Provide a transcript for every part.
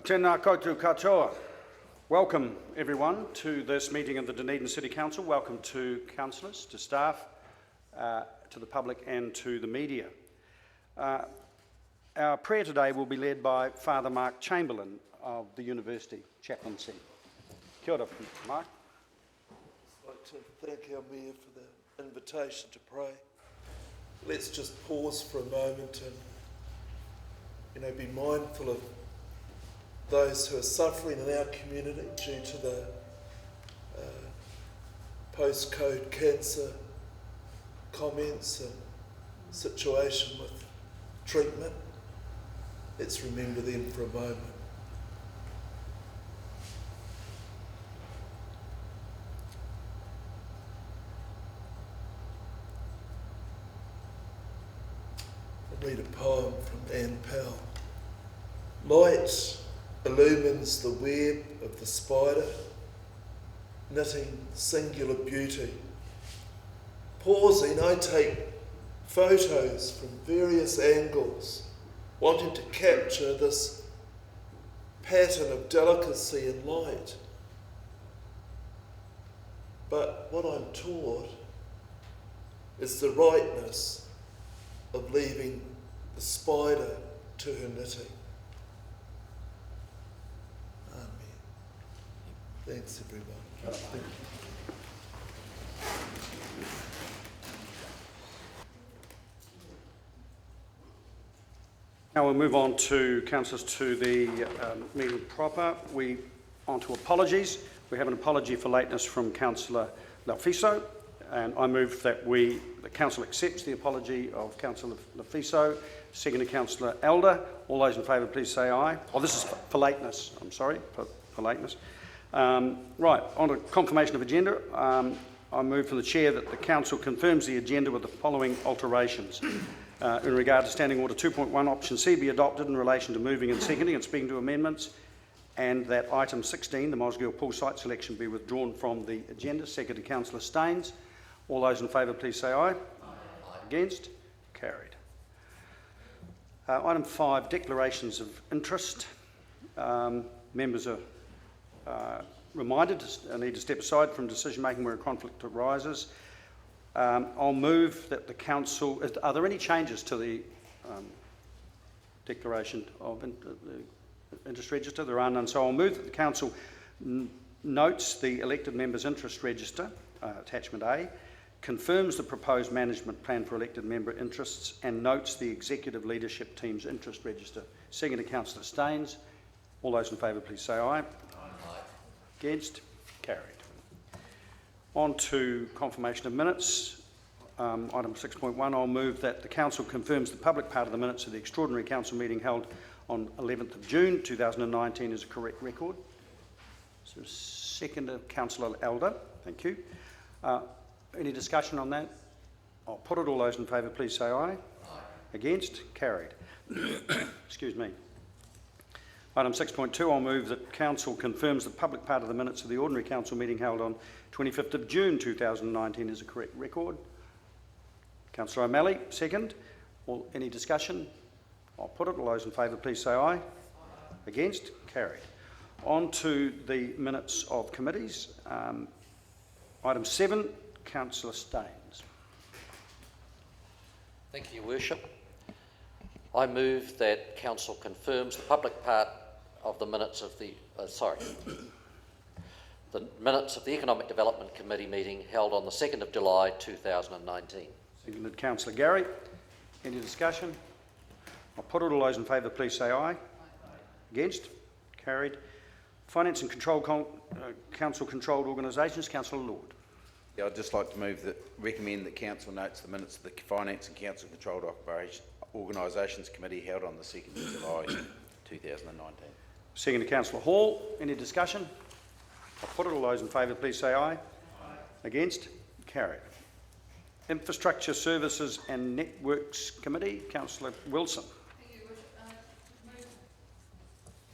Tēnā koutou katoa. Welcome everyone to this meeting of the Dunedin City Council. Welcome to councillors, to staff, to the public and to the media. Our prayer today will be led by Father Mark Chamberlain of the University Chaplaincy. Kia ora, Mark. I'd like to thank our Mayor for the invitation to pray. Let's just pause for a moment and be mindful of those who are suffering in our community due to the postcode cancer comments and situation with treatment. Let's remember them for a moment. I'll read a poem from Anne Powell. Light illumines the web of the spider, knitting singular beauty. Pausing, I take photos from various angles, wanting to capture this pattern of delicacy and light. But what I'm taught is the rightness of leaving the spider to her knitting. Amen. Thanks, everyone. Thank you. Now we'll move on to councillors to the meeting proper. On to apologies. We have an apology for lateness from Councillor Laufiso, and I move that the council accepts the apology of Councillor Laufiso. Second to Councillor Elder. All those in favour, please say aye. Oh, this is for lateness. I'm sorry, for lateness. Right, on to confirmation of agenda. I move from the Chair that the Council confirms the agenda with the following alterations. In regard to Standing Order 2.1, Option C be adopted in relation to moving and seconding and speaking to amendments, and that item 16, the Mosgiel pool site selection, be withdrawn from the agenda. Second to Councillor Staines. All those in favour, please say aye. Aye. Against? Carried. Item 5, declarations of interest. Members are reminded to need to step aside from decision making where a conflict arises. I'll move that the council. Are there any changes to the declaration of the interest register? There are none. So I'll move that the council notes the elected members' interest register, attachment A, confirms the proposed management plan for elected member interests, and notes the executive leadership team's interest register. Second to Councillor Staines. All those in favour, please say aye. Aye. Against? Carried. On to confirmation of minutes. Item 6.1, I'll move that the Council confirms the public part of the minutes of the extraordinary Council meeting held on 11th of June 2019 is a correct record. So second to Councillor Elder. Thank you. Any discussion on that? I'll put it. All those in favour, please say aye. Aye. Against? Carried. Excuse me. Item 6.2, I'll move that Council confirms the public part of the minutes of the ordinary Council meeting held on 25th of June 2019 is a correct record. Councillor O'Malley, second. Any discussion? I'll put it. All those in favour, please say aye. Aye. Against? Carried. On to the minutes of committees. Item 7, Councillor Staines. Thank you, Your Worship. I move that Council confirms the public part of the minutes of the minutes of the Economic Development Committee meeting held on the 2nd of July 2019. Seconded Councillor Gary. Any discussion? I'll put it. All those in favour, please say aye. Aye. Against? Carried. Finance and Control Council controlled organisations. Councillor Lord. Yeah, I'd just like to recommend that Council notes the minutes of the Finance and Council controlled Organisations Committee held on the 2nd of July 2019. Second to Councillor Hall. Any discussion? I'll put it. All those in favour, please say aye. Aye. Against? Carried. Infrastructure Services and Networks Committee. Councillor Wilson. Thank you, Your Worship.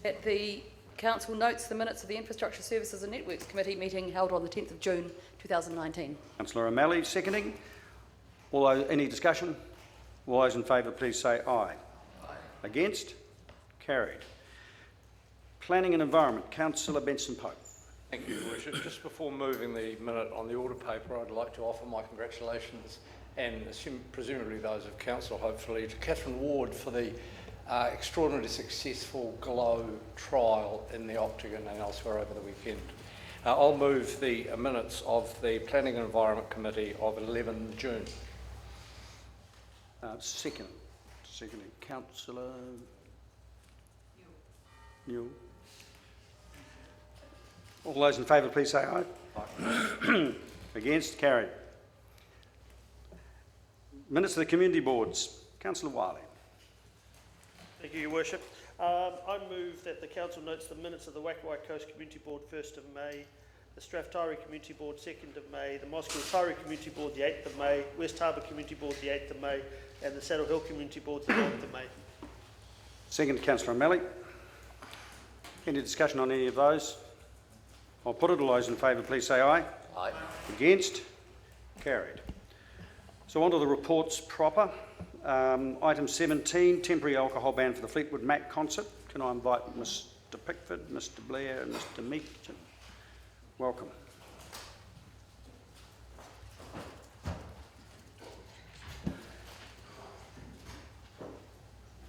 That the Council notes the minutes of the Infrastructure Services and Networks Committee meeting held on the 10th of June 2019. Councillor O'Malley, seconding. Any discussion? All those in favour, please say aye. Aye. Against? Carried. Planning and Environment, Councillor Benson-Pope. Thank you, Your Worship. Just before moving the minute on the order paper, I'd like to offer my congratulations and presumably those of Council, hopefully, to Catherine Ward for the extraordinarily successful GLOW trial in the Octagon and elsewhere over the weekend. I'll move the minutes of the Planning and Environment Committee of 11 June. Seconding, Councillor Newell. All those in favour, please say aye. Aye. Against? Carried. Minutes of the community boards. Councillor Wiley. Thank you, Your Worship. I move that the Council notes the minutes of the Waikowai Coast Community Board 1st of May, the Strathtyre Community Board 2nd of May, the Mosgiel-Taieri Community Board the 8th of May, West Harbour Community Board the 8th of May, and the Saddle Hill Community Board the 9th of May. Second, Councillor O'Malley. Any discussion on any of those? I'll put it. All those in favour, please say aye. Aye. Against? Carried. So on to the reports proper. Item 17, temporary alcohol ban for the Fleetwood Mac concert. Can I invite Mr Pickford, Mr Blair and Mr Meacham? Welcome.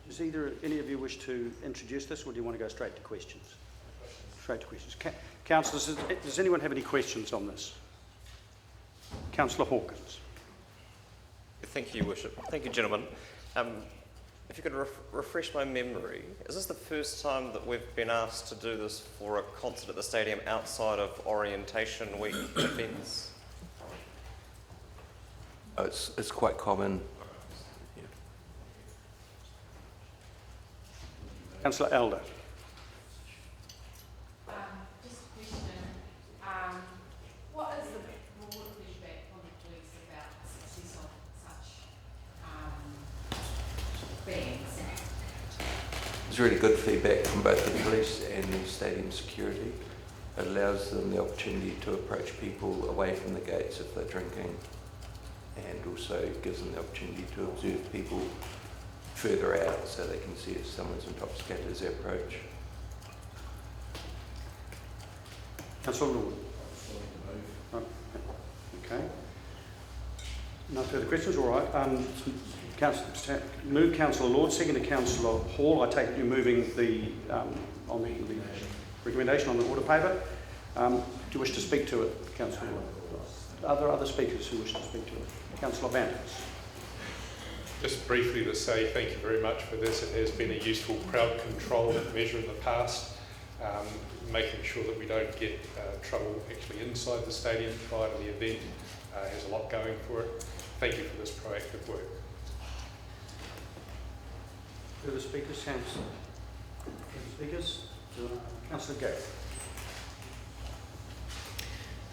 Does any of you wish to introduce this, or do you want to go straight to questions? Straight to questions. Councillors, does anyone have any questions on this? Councillor Hawkins. Thank you, Your Worship. Thank you, gentlemen. If you could refresh my memory, is this the first time that we've been asked to do this for a concert at the stadium outside of Orientation Week events? It's quite common. Yeah. Councillor Elder. Just a question. What is the broad feedback from the police about the success of such bands? There's really good feedback from both the police and the stadium security. It allows them the opportunity to approach people away from the gates if they're drinking, and also gives them the opportunity to observe people further out so they can see if someone's intoxicated as they approach. Councillor Lord. Oh, okay. No further questions? All right. Move Councillor Lord, second to Councillor Hall. I take it you're moving on the recommendation on the order paper. Do you wish to speak to it, Councillor Lord? Are there other speakers who wish to speak to it? Councillor Banks. Just briefly to say thank you very much for this. It has been a useful crowd control measure in the past, making sure that we don't get trouble actually inside the stadium prior to the event. Has a lot going for it. Thank you for this proactive work. Further speakers, Councillor? Speakers? Councillor Gay.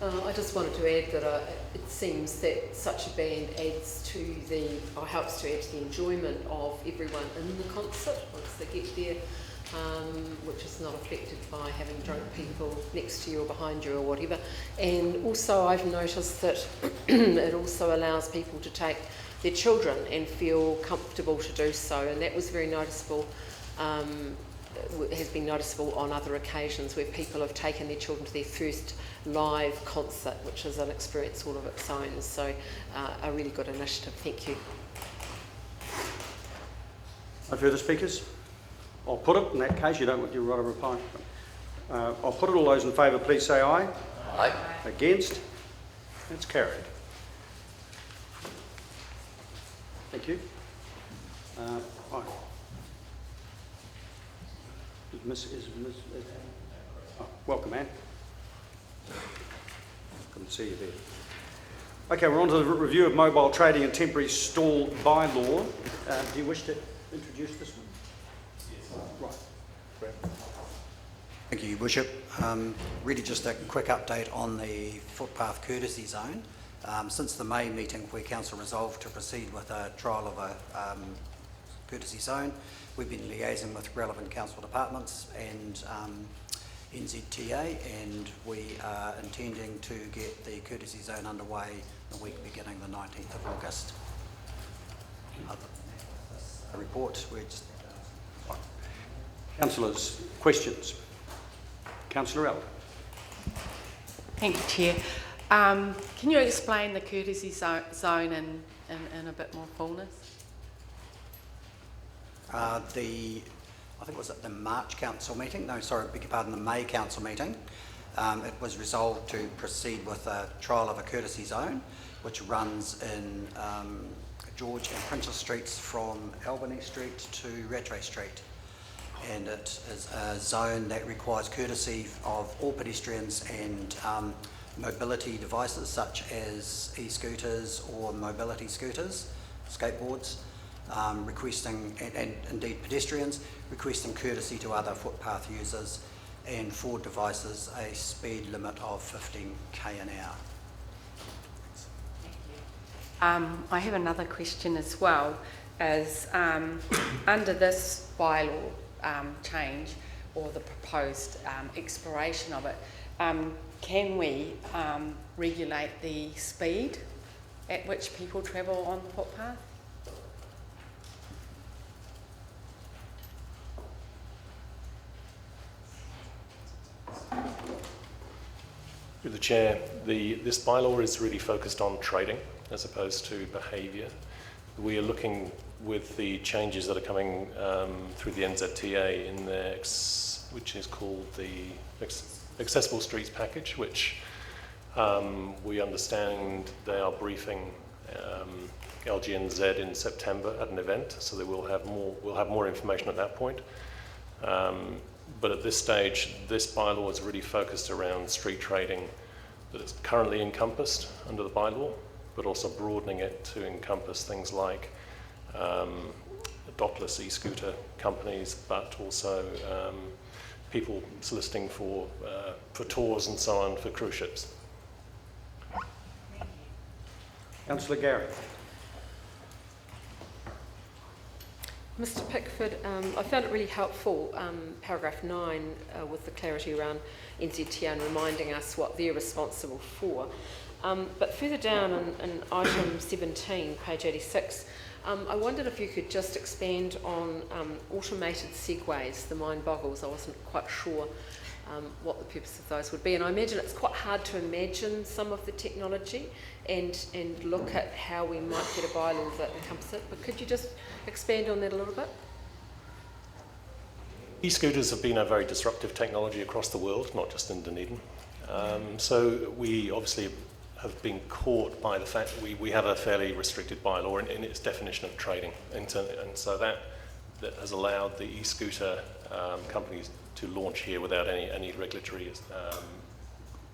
I just wanted to add that it seems that such a band adds to helps to add to the enjoyment of everyone in the concert once they get there, which is not affected by having drunk people next to you or behind you or whatever. And also I've noticed that it also allows people to take their children and feel comfortable to do so, and that was very noticeable. Has been noticeable on other occasions where people have taken their children to their first live concert, which is an experience all of its own. So a really good initiative. Thank you. No further speakers? I'll put it. In that case, you don't want your right of reply. I'll put it. All those in favour, please say aye. Aye. Against? That's carried. Thank you. Aye. Welcome, Anne. Couldn't see you there. Okay, we're on to the review of mobile trading and temporary stall bylaw. Do you wish to introduce this one? Yes. Right. Brad. Thank you, Your Worship. Really just a quick update on the footpath courtesy zone. Since the May meeting where Council resolved to proceed with a trial of a courtesy zone, we've been liaising with relevant council departments and NZTA, and we are intending to get the courtesy zone underway the week beginning the 19th of August. A report, we're just... Councillors, questions? Councillor Eld. Thank you, Chair. Can you explain the courtesy zone in a bit more fullness? I think it was at the March council meeting, no, sorry, beg your pardon, the May council meeting. It was resolved to proceed with a trial of a courtesy zone, which runs in George and Princess Streets from Albany Street to Rattray Street. And it is a zone that requires courtesy of all pedestrians and mobility devices such as e-scooters or mobility scooters, skateboards, requesting, and indeed pedestrians, requesting courtesy to other footpath users, and for devices a speed limit of 15 an hour. I have another question as well, as under this bylaw change or the proposed expiration of it, can we regulate the speed at which people travel on the footpath? Through the Chair, this bylaw is really focused on trading as opposed to behaviour. We are looking with the changes that are coming through the NZTA in their, which is called the Accessible Streets Package, which we understand they are briefing LGNZ in September at an event, so they will have more information at that point. But at this stage, this bylaw is really focused around street trading that is currently encompassed under the bylaw, but also broadening it to encompass things like dockless e-scooter companies, but also people soliciting for tours and so on for cruise ships. Councillor Gary. Mr Pickford, I found it really helpful, paragraph 9, with the clarity around NZTA and reminding us what they're responsible for. But further down in item 17, page 86, I wondered if you could just expand on automated segways. The mind boggles. I wasn't quite sure what the purpose of those would be. And I imagine it's quite hard to imagine some of the technology and look at how we might get a bylaw that encompasses it. But could you just expand on that a little bit? E-scooters have been a very disruptive technology across the world, not just in Dunedin. So we obviously have been caught by the fact that we have a fairly restricted bylaw in its definition of trading. And so that has allowed the e-scooter companies to launch here without any regulatory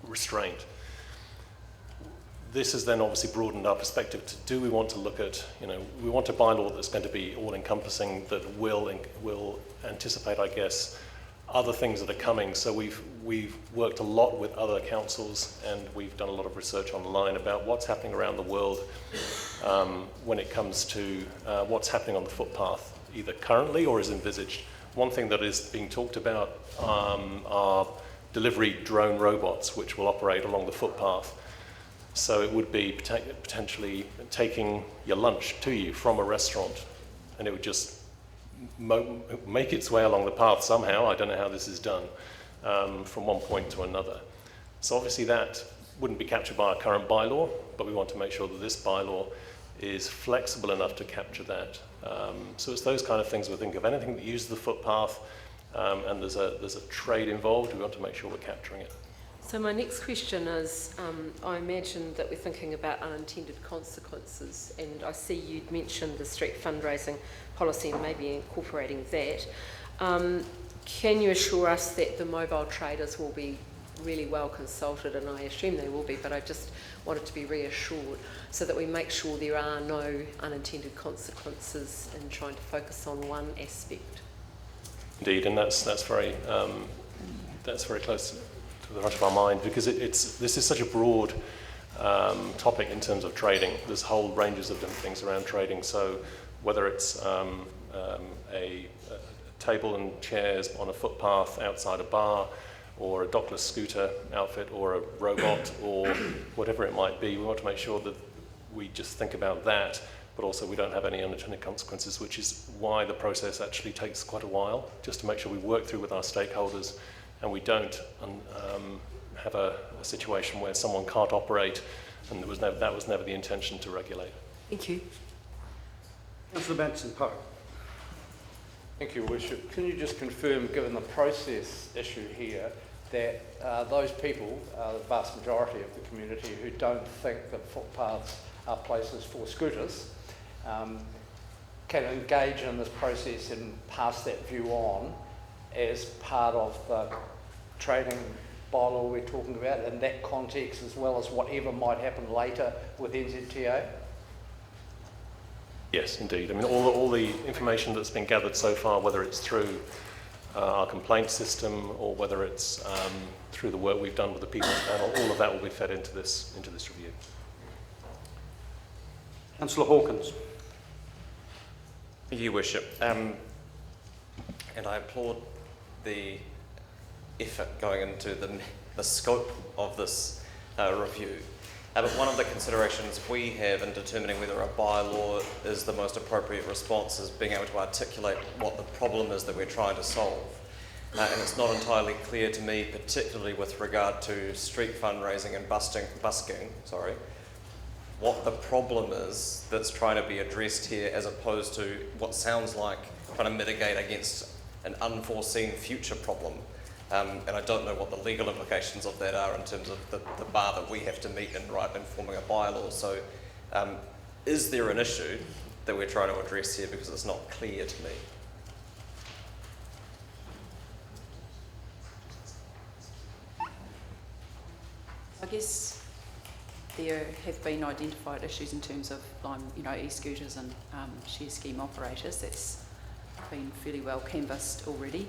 restraint. This has then obviously broadened our perspective to, do we want to look at, we want a bylaw that's going to be all-encompassing, that will anticipate, I guess, other things that are coming. So we've worked a lot with other councils, and we've done a lot of research online about what's happening around the world when it comes to what's happening on the footpath, either currently or is envisaged. One thing that is being talked about are delivery drone robots, which will operate along the footpath. So it would be potentially taking your lunch to you from a restaurant, and it would just make its way along the path somehow. I don't know how this is done, from one point to another. So obviously that wouldn't be captured by our current bylaw, but we want to make sure that this bylaw is flexible enough to capture that. So it's those kind of things we think of. Anything that uses the footpath and there's a trade involved, we want to make sure we're capturing it. So my next question is, I imagine that we're thinking about unintended consequences, and I see you'd mentioned the street fundraising policy and maybe incorporating that. Can you assure us that the mobile traders will be really well consulted? And I assume they will be, but I just wanted to be reassured so that we make sure there are no unintended consequences in trying to focus on one aspect. Indeed, and that's very close to the heart of our mind, because this is such a broad topic in terms of trading. There's whole ranges of different things around trading. So whether it's a table and chairs on a footpath outside a bar, or a dockless scooter outfit, or a robot, or whatever it might be, we want to make sure that we just think about that, but also we don't have any unintended consequences, which is why the process actually takes quite a while, just to make sure we work through with our stakeholders and we don't have a situation where someone can't operate, and that was never the intention to regulate. Thank you. Councillor Benson-Poe. Thank you, Worship. Can you just confirm, given the process issue here, that those people, the vast majority of the community who don't think that footpaths are places for scooters, can engage in this process and pass that view on as part of the trading bylaw we're talking about in that context, as well as whatever might happen later with NZTA? Yes, indeed. I mean, all the information that's been gathered so far, whether it's through our complaint system or whether it's through the work we've done with the People's Panel, all of that will be fed into this review. Councillor Hawkins. Thank you, Worship. And I applaud the effort going into the scope of this review. But one of the considerations we have in determining whether a bylaw is the most appropriate response is being able to articulate what the problem is that we're trying to solve. And it's not entirely clear to me, particularly with regard to street fundraising and busking, what the problem is that's trying to be addressed here, as opposed to what sounds like trying to mitigate against an unforeseen future problem. And I don't know what the legal implications of that are in terms of the bar that we have to meet in forming a bylaw. So is there an issue that we're trying to address here, because it's not clear to me? I guess there have been identified issues in terms of e-scooters and share scheme operators. That's been fairly well canvassed already.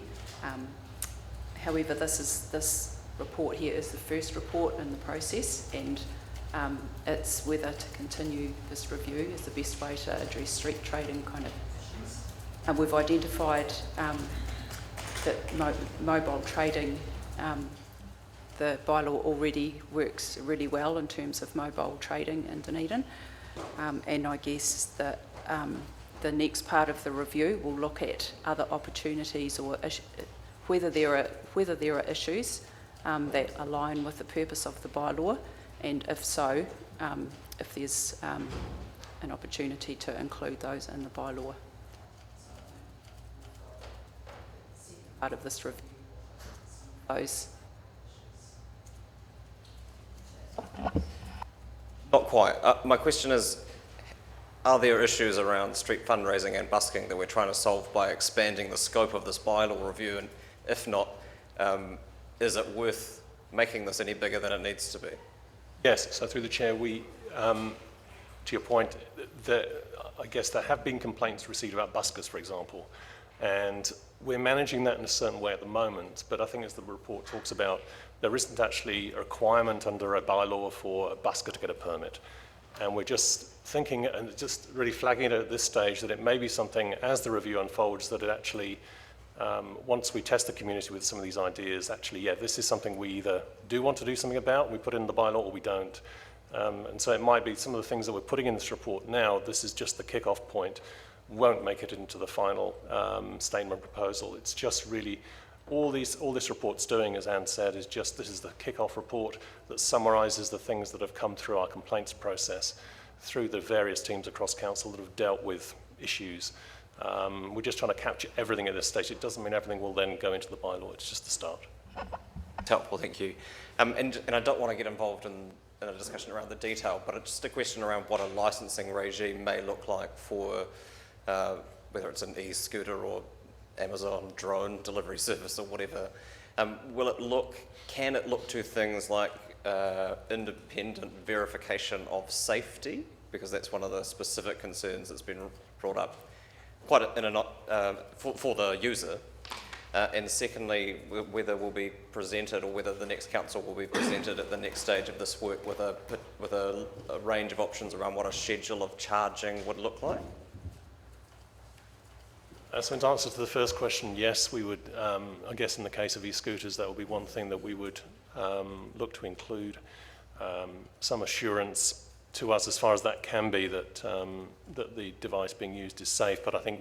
However, this report here is the first report in the process, and it's whether to continue this review is the best way to address street trading kind of issues. And we've identified that mobile trading, the bylaw already works really well in terms of mobile trading in Dunedin, and I guess that the next part of the review will look at other opportunities or whether there are issues that align with the purpose of the bylaw, and if so, if there's an opportunity to include those in the bylaw. Part of this review, those. Not quite. My question is, are there issues around street fundraising and busking that we're trying to solve by expanding the scope of this bylaw review? And if not, is it worth making this any bigger than it needs to be? Yes, so through the chair, we, to your point, I guess there have been complaints received about buskers, for example, and we're managing that in a certain way at the moment, but I think as the report talks about, there isn't actually a requirement under a bylaw for a busker to get a permit. And we're just thinking and just really flagging it at this stage that it may be something, as the review unfolds, that it actually, once we test the community with some of these ideas, actually, yeah, this is something we either do want to do something about, we put in the bylaw, or we don't. And so it might be some of the things that we're putting in this report now, this is just the kick-off point, won't make it into the final statement proposal. It's just really, all this report's doing, as Anne said, is just, this is the kick-off report that summarises the things that have come through our complaints process, through the various teams across council that have dealt with issues. We're just trying to capture everything at this stage. It doesn't mean everything will then go into the bylaw, it's just the start. It's helpful, thank you. And I don't want to get involved in a discussion around the detail, but it's just a question around what a licensing regime may look like for whether it's an e-scooter or Amazon drone delivery service or whatever. Can it look to things like independent verification of safety? Because that's one of the specific concerns that's been brought up for the user. And secondly, whether we'll be presented, or whether the next council will be presented at the next stage of this work with a range of options around what a schedule of charging would look like. So in answer to the first question, yes, we would, I guess in the case of e-scooters, that would be one thing that we would look to include, some assurance to us as far as that can be that the device being used is safe, but I think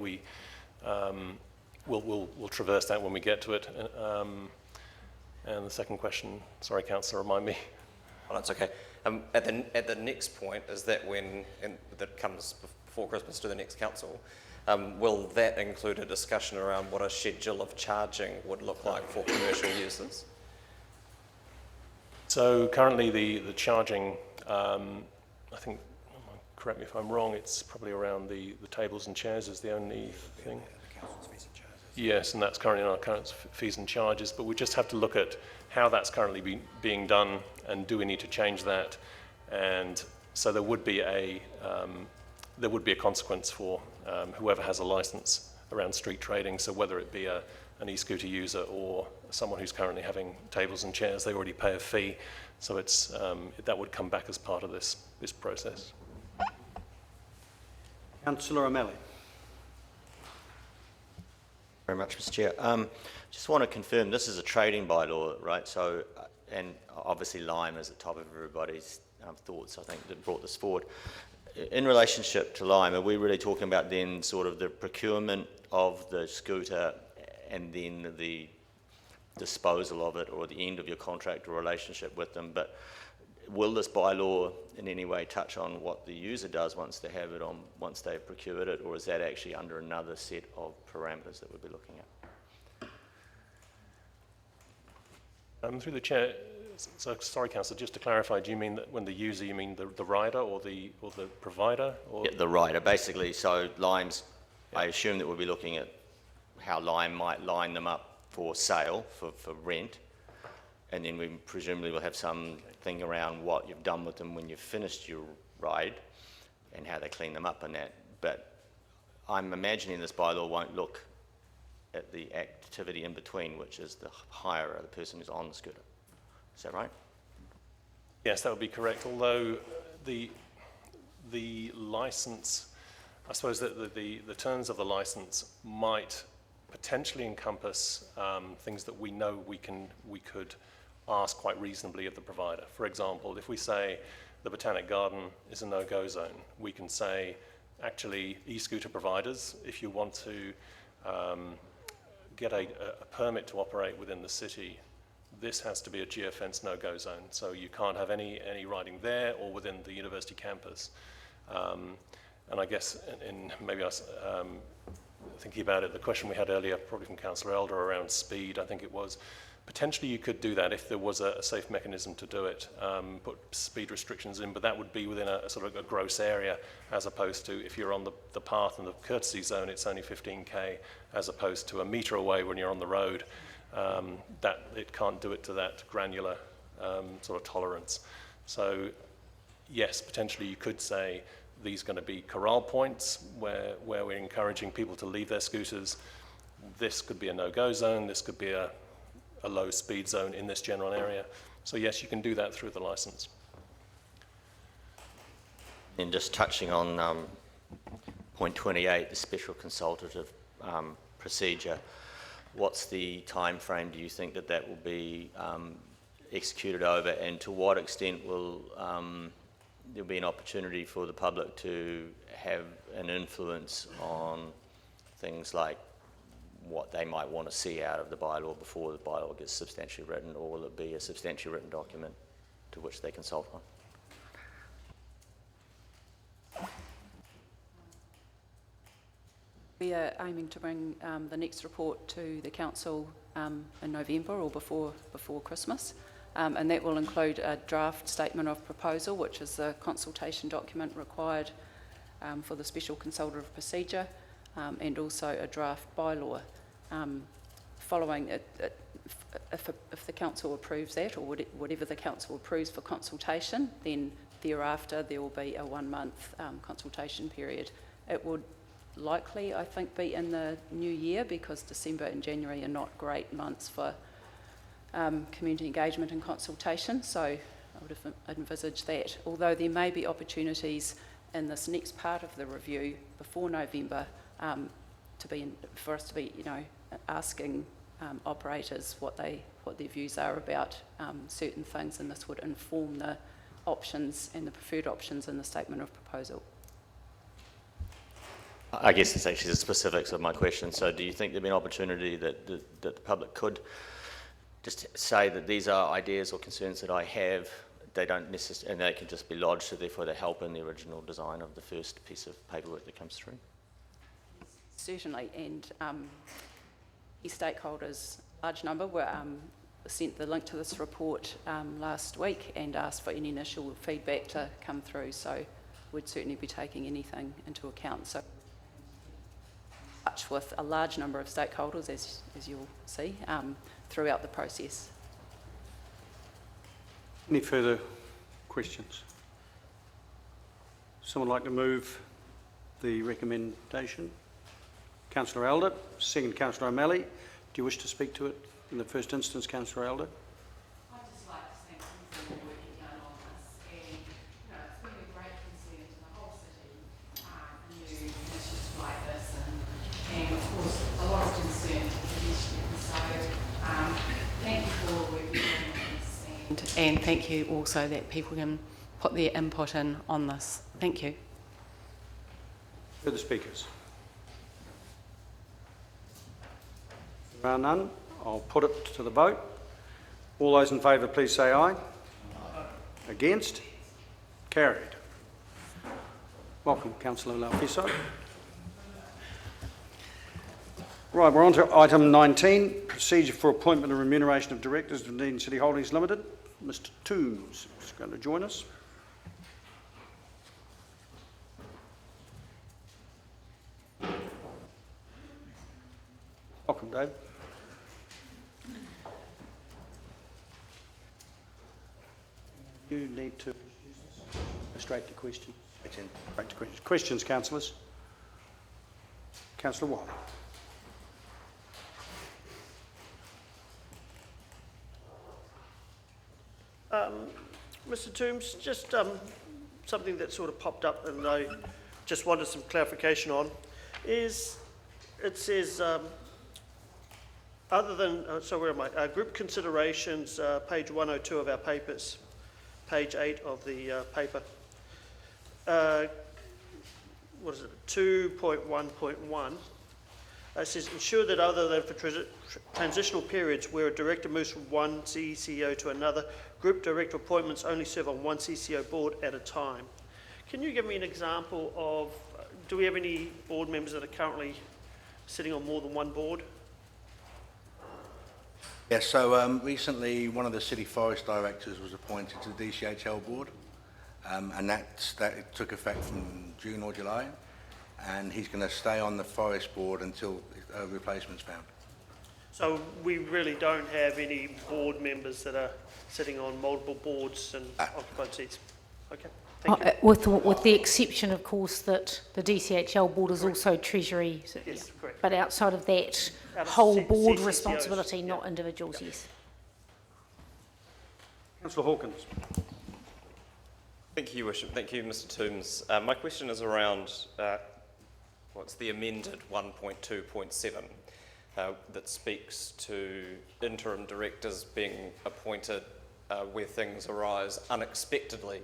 we'll traverse that when we get to it. And the second question, sorry, Councillor, remind me. Oh, that's okay. At the next point, is that when, and that comes before Christmas to the next council, will that include a discussion around what a schedule of charging would look like for commercial users? So currently the charging, I think, correct me if I'm wrong, it's probably around the tables and chairs is the only thing. The council's fees and charges. Yes, and that's currently in our current fees and charges, but we just have to look at how that's currently being done and do we need to change that. And so there would be a consequence for whoever has a license around street trading. So whether it be an e-scooter user or someone who's currently having tables and chairs, they already pay a fee. So it's that would come back as part of this process. Councillor O'Malley. Very much, Mr. Chair. Just want to confirm this is a trading bylaw, right? So, and obviously Lime is at the top of everybody's thoughts, I think, that brought this forward. In relationship to Lime, are we really talking about then sort of the procurement of the scooter and then the disposal of it, or the end of your contract or relationship with them? But will this bylaw in any way touch on what the user does once they have it on, once they've procured it, or is that actually under another set of parameters that we'll be looking at? Through the chair, so sorry, Councillor, just to clarify, do you mean that when the user, you mean the rider or the provider? Or? Yeah, the rider, basically. So Lime's, I assume that we'll be looking at how Lime might line them up for sale, for rent, and then we presumably will have something around what you've done with them when you've finished your ride and how they clean them up and that. But I'm imagining this bylaw won't look at the activity in between, which is the hirer, the person who's on the scooter. Is that right? Yes, that would be correct. Although the license, I suppose that the terms of the license might potentially encompass things that we know we could ask quite reasonably of the provider. For example, if we say the Botanic Garden is a no-go zone, we can say, actually, e-scooter providers, if you want to get a permit to operate within the city, this has to be a geofence no-go zone. So you can't have any riding there or within the university campus. And I guess maybe I was thinking about it, the question we had earlier, probably from Councillor Elder around speed, I think it was, potentially you could do that if there was a safe mechanism to do it, put speed restrictions in, but that would be within a sort of a gross area, as opposed to if you're on the path and the courtesy zone, it's only 15k, as opposed to a metre away when you're on the road. That it can't do it to that granular sort of tolerance. So yes, potentially you could say these are going to be corral points where we're encouraging people to leave their scooters. This could be a no-go zone, this could be a low speed zone in this general area. So yes, you can do that through the license. And just touching on point 28, the special consultative procedure, what's the time frame do you think that will be executed over, and to what extent will there be an opportunity for the public to have an influence on things like what they might want to see out of the bylaw before the bylaw gets substantially written, or will it be a substantially written document to which they consult on? We are aiming to bring the next report to the council in November or before Christmas, and that will include a draft statement of proposal, which is the consultation document required for the special consultative procedure, and also a draft bylaw. Following it, if the council approves that, or whatever the council approves for consultation, then thereafter there will be a 1 month consultation period. It would likely, I think, be in the new year, because December and January are not great months for community engagement and consultation, so I would have envisaged that. Although there may be opportunities in this next part of the review before November for us to be, asking operators what their views are about certain things, and this would inform the options and the preferred options in the statement of proposal. I guess it's actually the specifics of my question. So do you think there'd be an opportunity that the public could just say that these are ideas or concerns that I have. They don't necessarily, and they can just be lodged, so therefore they help in the original design of the first piece of paperwork that comes through. Certainly, and key stakeholders, large number, were sent the link to this report last week and asked for any initial feedback to come through, so we'd certainly be taking anything into account. So, touch with a large number of stakeholders, as you'll see, throughout the process. Any further questions? Someone like to move the recommendation? Councillor Elder, second Councillor O'Malley. Do you wish to speak to it in the first instance, Councillor Elder? I'd just like to thank you for your work you've done on this, and it's been a great concern to the whole city, new initiatives like this, and of course a lot of concern to the pedestrians. So thank you for all the work you've done on this, and thank you also that people can put their input in on this. Thank you. Further speakers? If there are none, I'll put it to the vote. All those in favour, please say aye. Aye. Against? Carried. Welcome, Councillor Laufiso. Right, we're on to item 19, procedure for appointment and remuneration of directors of Dunedin City Holdings Limited. Mr Toombs is going to join us. Welcome, Dave. You need to go straight to questions. Straight to questions. Questions, councillors. Councillor Wiley. Mr Toombs, just something that sort of popped up and I just wanted some clarification on is, it says, other than, so where am I? Group considerations, page 102 of our papers, page 8 of the paper. What is it? 2.1.1. It says, ensure that other than for transitional periods where a director moves from one CCO to another, group director appointments only serve on one CCO board at a time. Can you give me an example of, do we have any board members that are currently sitting on more than one board? Yes, so recently one of the City Forest Directors was appointed to the DCHL board, and that took effect from June or July, and he's going to stay on the Forest board until a replacement's found. So we really don't have any board members that are sitting on multiple boards and occupied seats? Okay, thank you. With the exception, of course, that the DCHL board is also Treasury, Yes, correct. but outside of that, Out of whole board CCOs, responsibility, yeah. not individuals, yes. Councillor Hawkins. Thank you, Your Worship. Thank you, Mr Toombs. My question is around what's the amended 1.2.7 that speaks to interim directors being appointed where things arise unexpectedly.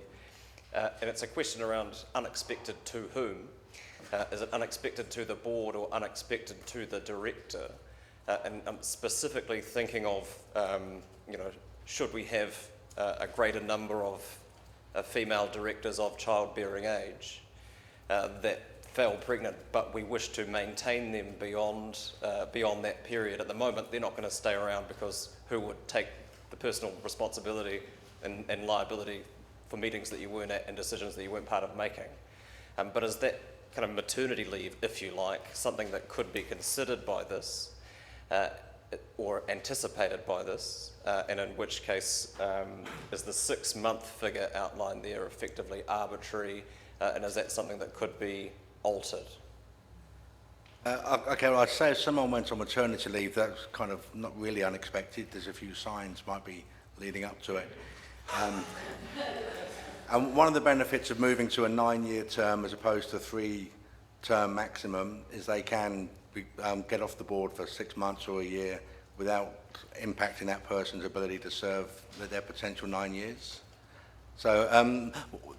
And it's a question around unexpected to whom. Is it unexpected to the board or unexpected to the director? And I'm specifically thinking of, should we have a greater number of female directors of childbearing age that fell pregnant, but we wish to maintain them beyond that period. At the moment, they're not going to stay around because who would take the personal responsibility and liability for meetings that you weren't at and decisions that you weren't part of making? But is that kind of maternity leave, if you like, something that could be considered by this or anticipated by this, and in which case is the 6-month figure outlined there effectively arbitrary, and is that something that could be altered? Okay, well, I'd say if someone went on maternity leave, that's kind of not really unexpected. There's a few signs might be leading up to it. And one of the benefits of moving to a 9-year term as opposed to a 3-term maximum is they can get off the board for 6 months or a year without impacting that person's ability to serve their potential 9 years. So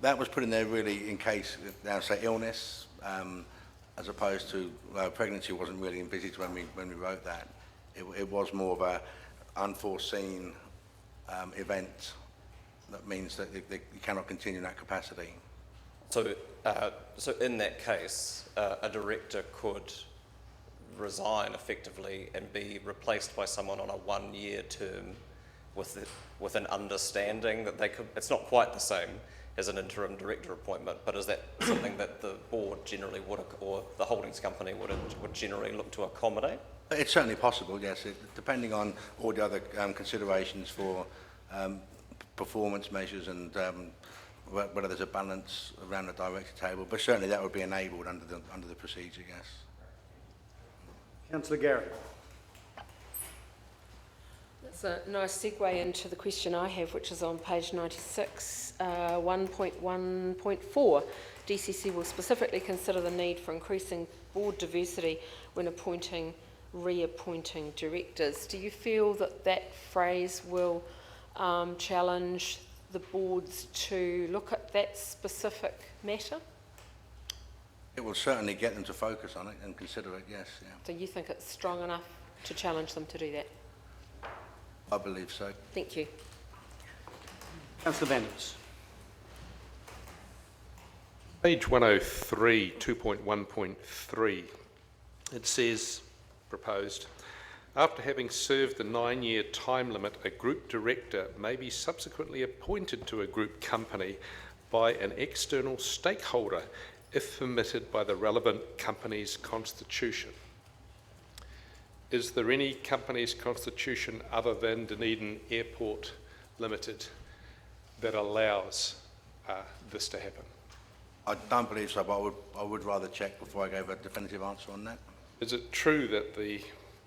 that was put in there really in case, say, illness, as opposed to pregnancy wasn't really envisaged when we wrote that. It was more of unforeseen event that means that you cannot continue in that capacity. So, so in that case, a director could resign effectively and be replaced by someone on a one-year term with an understanding that they could, it's not quite the same as an interim director appointment, but is that something that the board generally would, or the holdings company would generally look to accommodate? It's certainly possible, yes, depending on all the other considerations for performance measures and whether there's a balance around the director table, but certainly that would be enabled under the procedure, yes. Councillor Gary. That's a nice segue into the question I have, which is on page 96, 1.1.4. DCC will specifically consider the need for increasing board diversity when reappointing directors. Do you feel that that phrase will challenge the boards to look at that specific matter? It will certainly get them to focus on it and consider it, yes. Yeah. Do you think it's strong enough to challenge them to do that? I believe so. Thank you. Councillor Vanders. Page 103, 2.1.3, it says, proposed, after having served the 9-year time limit, a group director may be subsequently appointed to a group company by an external stakeholder if permitted by the relevant company's constitution. Is there any company's constitution other than Dunedin Airport Limited that allows this to happen? I don't believe so, but I would rather check before I gave a definitive answer on that. Is it true that the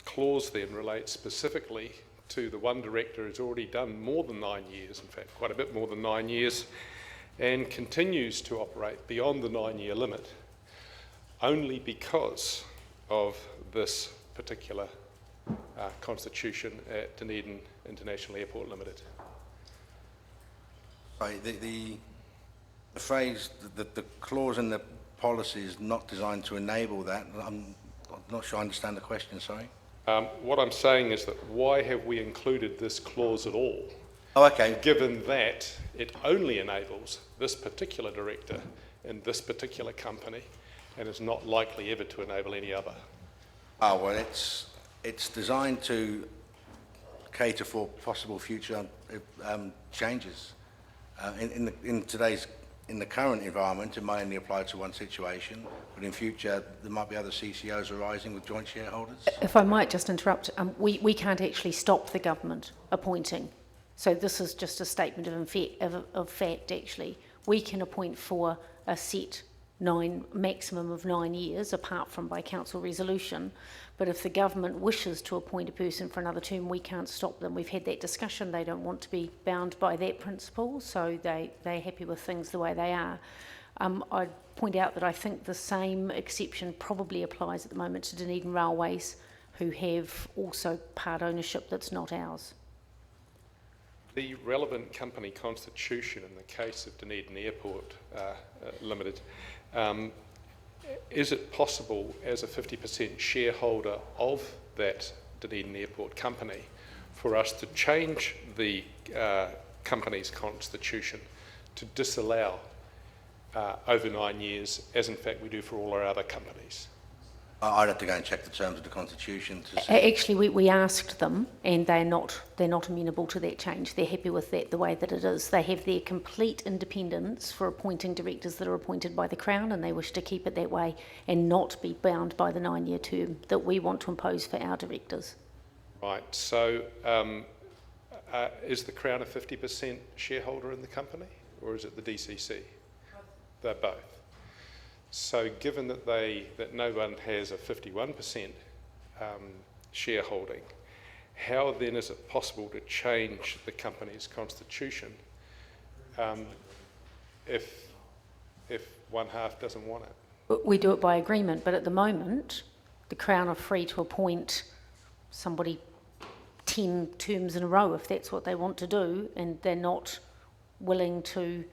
clause then relates specifically to the one director who's already done more than 9 years, in fact quite a bit more than 9 years, and continues to operate beyond the 9-year limit only because of this particular constitution at Dunedin International Airport Limited? Right, the phrase, the clause in the policy is not designed to enable that. I'm not sure I understand the question, sorry. What I'm saying is that why have we included this clause at all? Oh, okay. Given that it only enables this particular director in this particular company and is not likely ever to enable any other. Oh, well, it's designed to cater for possible future changes. In the current environment, it might only apply to one situation, but in future there might be other CCOs arising with joint shareholders. If I might just interrupt, we can't actually stop the government appointing. So this is just a statement of fact, actually. We can appoint for a set maximum of 9 years, apart from by council resolution. But if the government wishes to appoint a person for another term, we can't stop them. We've had that discussion. They don't want to be bound by that principle, so they're happy with things the way they are. I'd point out that I think the same exception probably applies at the moment to Dunedin Railways, who have also part ownership that's not ours. The relevant company constitution in the case of Dunedin Airport Limited, is it possible as a 50% shareholder of that Dunedin Airport company for us to change the company's constitution to disallow over 9 years, as in fact we do for all our other companies? I'd have to go and check the terms of the constitution to see. Actually, we asked them, and they're not amenable to that change. They're happy with that the way that it is. They have their complete independence for appointing directors that are appointed by the Crown, and they wish to keep it that way and not be bound by the 9-year term that we want to impose for our directors. Right, so is the Crown a 50% shareholder in the company, or is it the DCC? They're both. So given that no one has a 51% shareholding, how then is it possible to change the company's constitution if one half doesn't want it? We do it by agreement, but at the moment, the Crown are free to appoint somebody 10 terms in a row if that's what they want to do, and they're not willing to,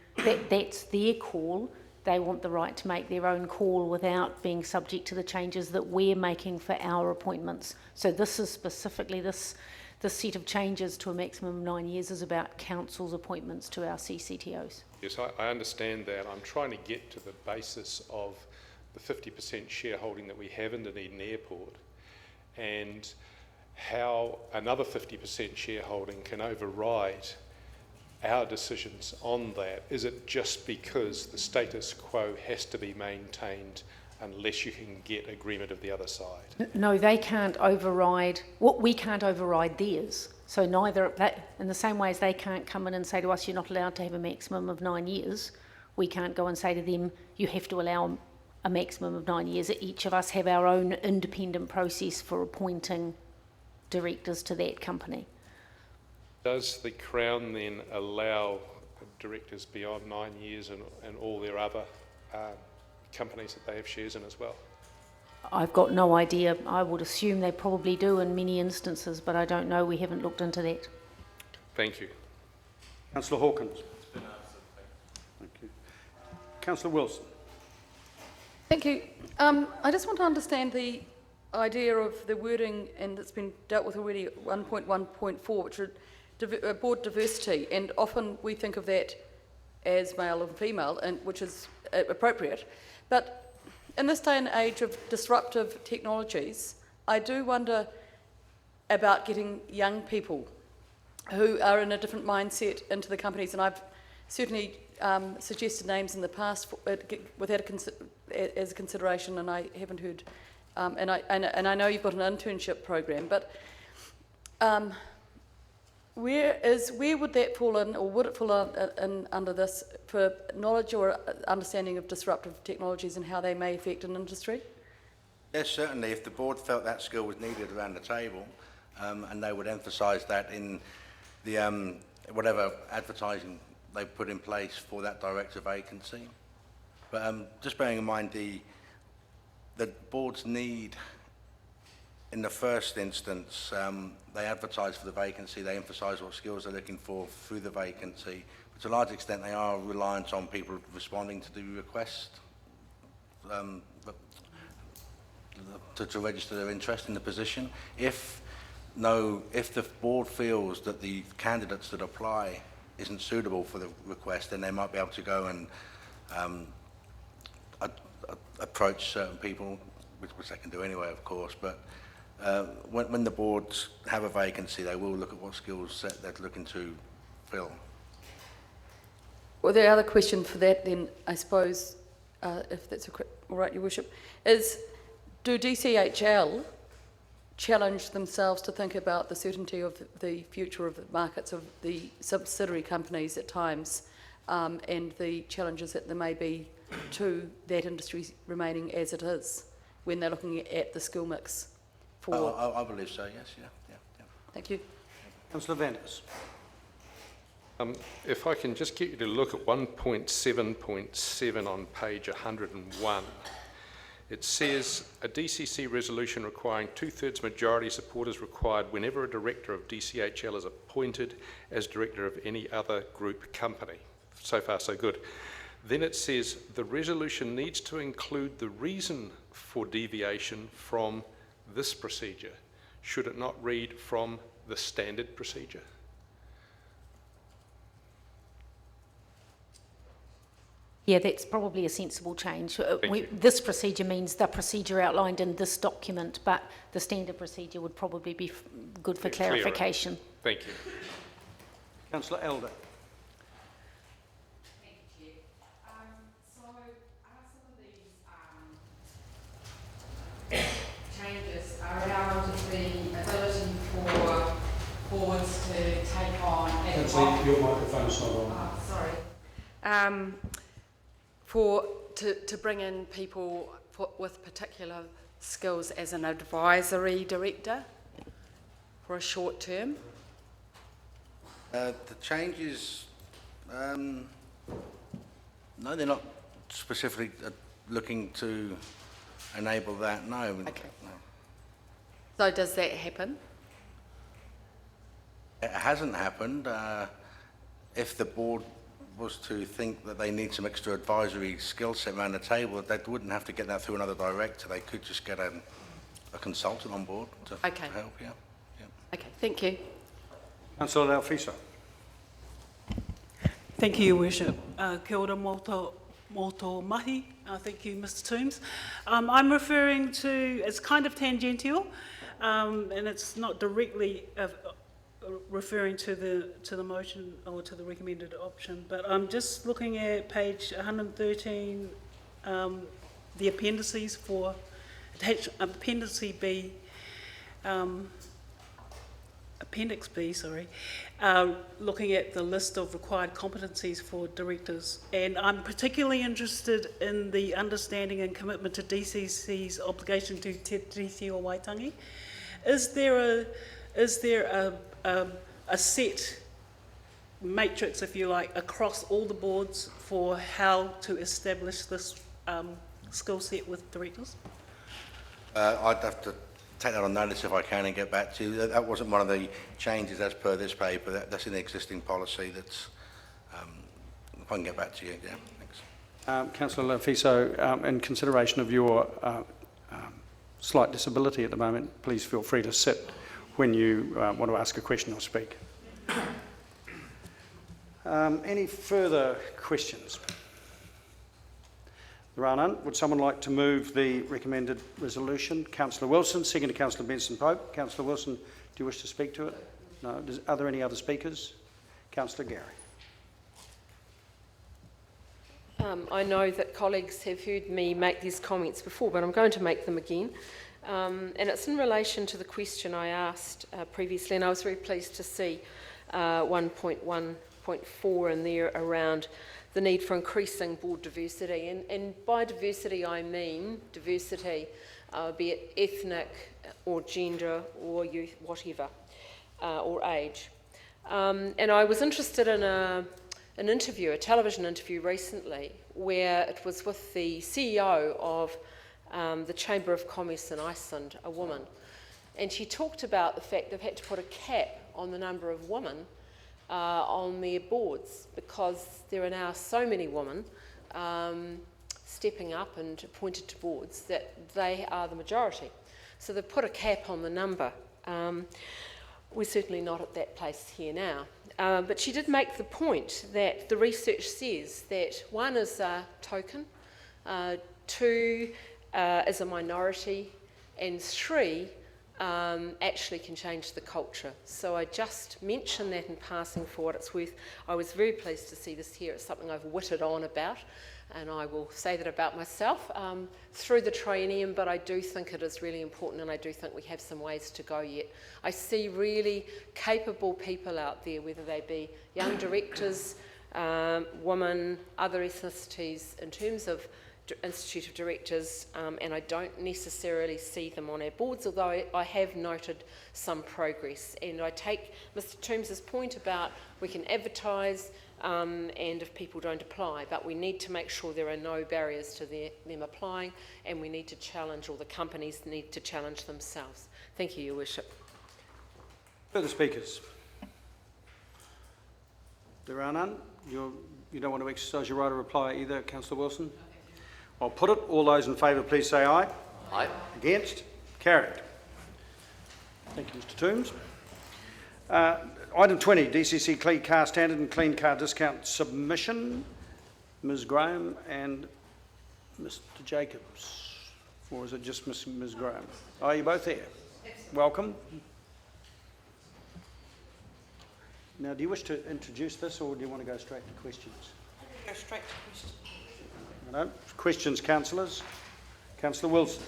that's their call. They want the right to make their own call without being subject to the changes that we're making for our appointments. So this is specifically, this the set of changes to a maximum of 9 years is about council's appointments to our CCTOs. Yes, I understand that. I'm trying to get to the basis of the 50% shareholding that we have in Dunedin Airport and how another 50% shareholding can override our decisions on that. Is it just because the status quo has to be maintained unless you can get agreement of the other side? No, they can't override, we can't override theirs. So neither, in the same way as they can't come in and say to us, you're not allowed to have a maximum of 9 years, we can't go and say to them, you have to allow a maximum of 9 years. Each of us have our own independent process for appointing directors to that company. Does the Crown then allow directors beyond 9 years and all their other companies that they have shares in as well? I've got no idea. I would assume they probably do in many instances, but I don't know. We haven't looked into that. Thank you. Councillor Hawkins. Thank you. Councillor Wilson. Thank you. I just want to understand the idea of the wording, and it's been dealt with already, 1.1.4, which are board diversity, and often we think of that as male and female, and which is appropriate. But in this day and age of disruptive technologies, I do wonder about getting young people who are in a different mindset into the companies, and I've certainly suggested names in the past without as a consideration, and I haven't heard. And I know you've got an internship program, but where would that fall in, or would it fall in under this for knowledge or understanding of disruptive technologies and how they may affect an industry? Yes, certainly. If the board felt that skill was needed around the table, and they would emphasise that in the whatever advertising they put in place for that director vacancy. But just bearing in mind the board's need, in the first instance, they advertise for the vacancy, they emphasise what skills they're looking for through the vacancy. But to a large extent, they are reliant on people responding to the request to register their interest in the position. If the board feels that the candidates that apply isn't suitable for the request, then they might be able to go and approach certain people, which they can do anyway, of course. But when the boards have a vacancy, they will look at what skill set they're looking to fill. Well, the other question for that then, I suppose, if that's all right, Your Worship, is do DCHL challenge themselves to think about the certainty of the future of the markets of the subsidiary companies at times, and the challenges that there may be to that industry remaining as it is when they're looking at the skill mix? I believe so, yes, yeah. Thank you. Councillor Vanders. If I can just get you to look at 1.7.7 on page 101. It says a DCC resolution requiring 2/3 majority support is required whenever a director of DCHL is appointed as director of any other group company. So far, so good. Then it says the resolution needs to include the reason for deviation from this procedure. Should it not read from the standard procedure? Yeah, that's probably a sensible change. This procedure means the procedure outlined in this document, but the standard procedure would probably be good for clarification. Thank you. Councillor Elder. Thank you, Chair. So are some of these changes around the ability for boards to take on... Councillor, your microphone's not on. Oh, sorry. To bring in people with particular skills as an advisory director for a short term? The changes, no, they're not specifically looking to enable that, no. Okay. No. So does that happen? It hasn't happened. If the board was to think that they need some extra advisory skill set around the table, they wouldn't have to get that through another director. They could just get a consultant on board to help, yeah. Okay, thank you. Councillor Alfiso. Thank you, Your Worship. Kia ora moto mahi. Thank you, Mr. Toombs. I'm referring to, it's kind of tangential, and it's not directly referring to the motion or to the recommended option, but I'm just looking at page 113, the appendices for Appendix B, Appendix B, sorry, looking at the list of required competencies for directors, and I'm particularly interested in the understanding and commitment to DCC's obligation to Te Tiriti o Waitangi. Is there a set matrix, if you like, across all the boards for how to establish this skill set with directors? I'd have to take that on notice if I can and get back to you. That wasn't one of the changes as per this paper. That's an existing policy. That's if I can get back to you. Yeah, thanks. Councillor Alfiso, in consideration of your slight disability at the moment, please feel free to sit when you want to ask a question or speak. Any further questions? There are none. Would someone like to move the recommended resolution? Councillor Wilson, second to Councillor Benson-Pope. Councillor Wilson, do you wish to speak to it? No. Are there any other speakers? Councillor Gary. I know that colleagues have heard me make these comments before, but I'm going to make them again. And it's in relation to the question I asked previously, and I was very pleased to see 1.1.4 in there around the need for increasing board diversity. And by diversity, I mean diversity, be it ethnic or gender or youth, whatever, or age. And I was interested in an interview, a television interview recently, where it was with the CEO of the Chamber of Commerce in Iceland, a woman. And she talked about the fact they've had to put a cap on the number of women on their boards because there are now so many women stepping up and appointed to boards that they are the majority. So they've put a cap on the number. We're certainly not at that place here now. But she did make the point that the research says that one is a token, two is a minority, and three actually can change the culture. So I just mention that in passing for what it's worth. I was very pleased to see this here. It's something I've whittled on about, and I will say that about myself through the triennium, but I do think it is really important, and I do think we have some ways to go yet. I see really capable people out there, whether they be young directors, women, other ethnicities, in terms of Institute of Directors, and I don't necessarily see them on our boards, although I have noted some progress. And I take Mr. Toombs's point about we can advertise and if people don't apply, but we need to make sure there are no barriers to them applying, and we need to challenge, or the companies need to challenge themselves. Thank you, Your Worship. Further speakers? There are none. You don't want to exercise your right of reply either, Councillor Wilson? I'll put it. All those in favour, please say aye. Aye. Against? Carried. Thank you, Mr. Toombs. Item 20, DCC Clean Car Standard and Clean Car Discount Submission. Ms Graham and Mr Jacobs. Or is it just Ms Graham? Are you both here? Welcome. Now, do you wish to introduce this, or do you want to go straight to questions? Go straight to questions. No. Questions, councillors? Councillor Wilson.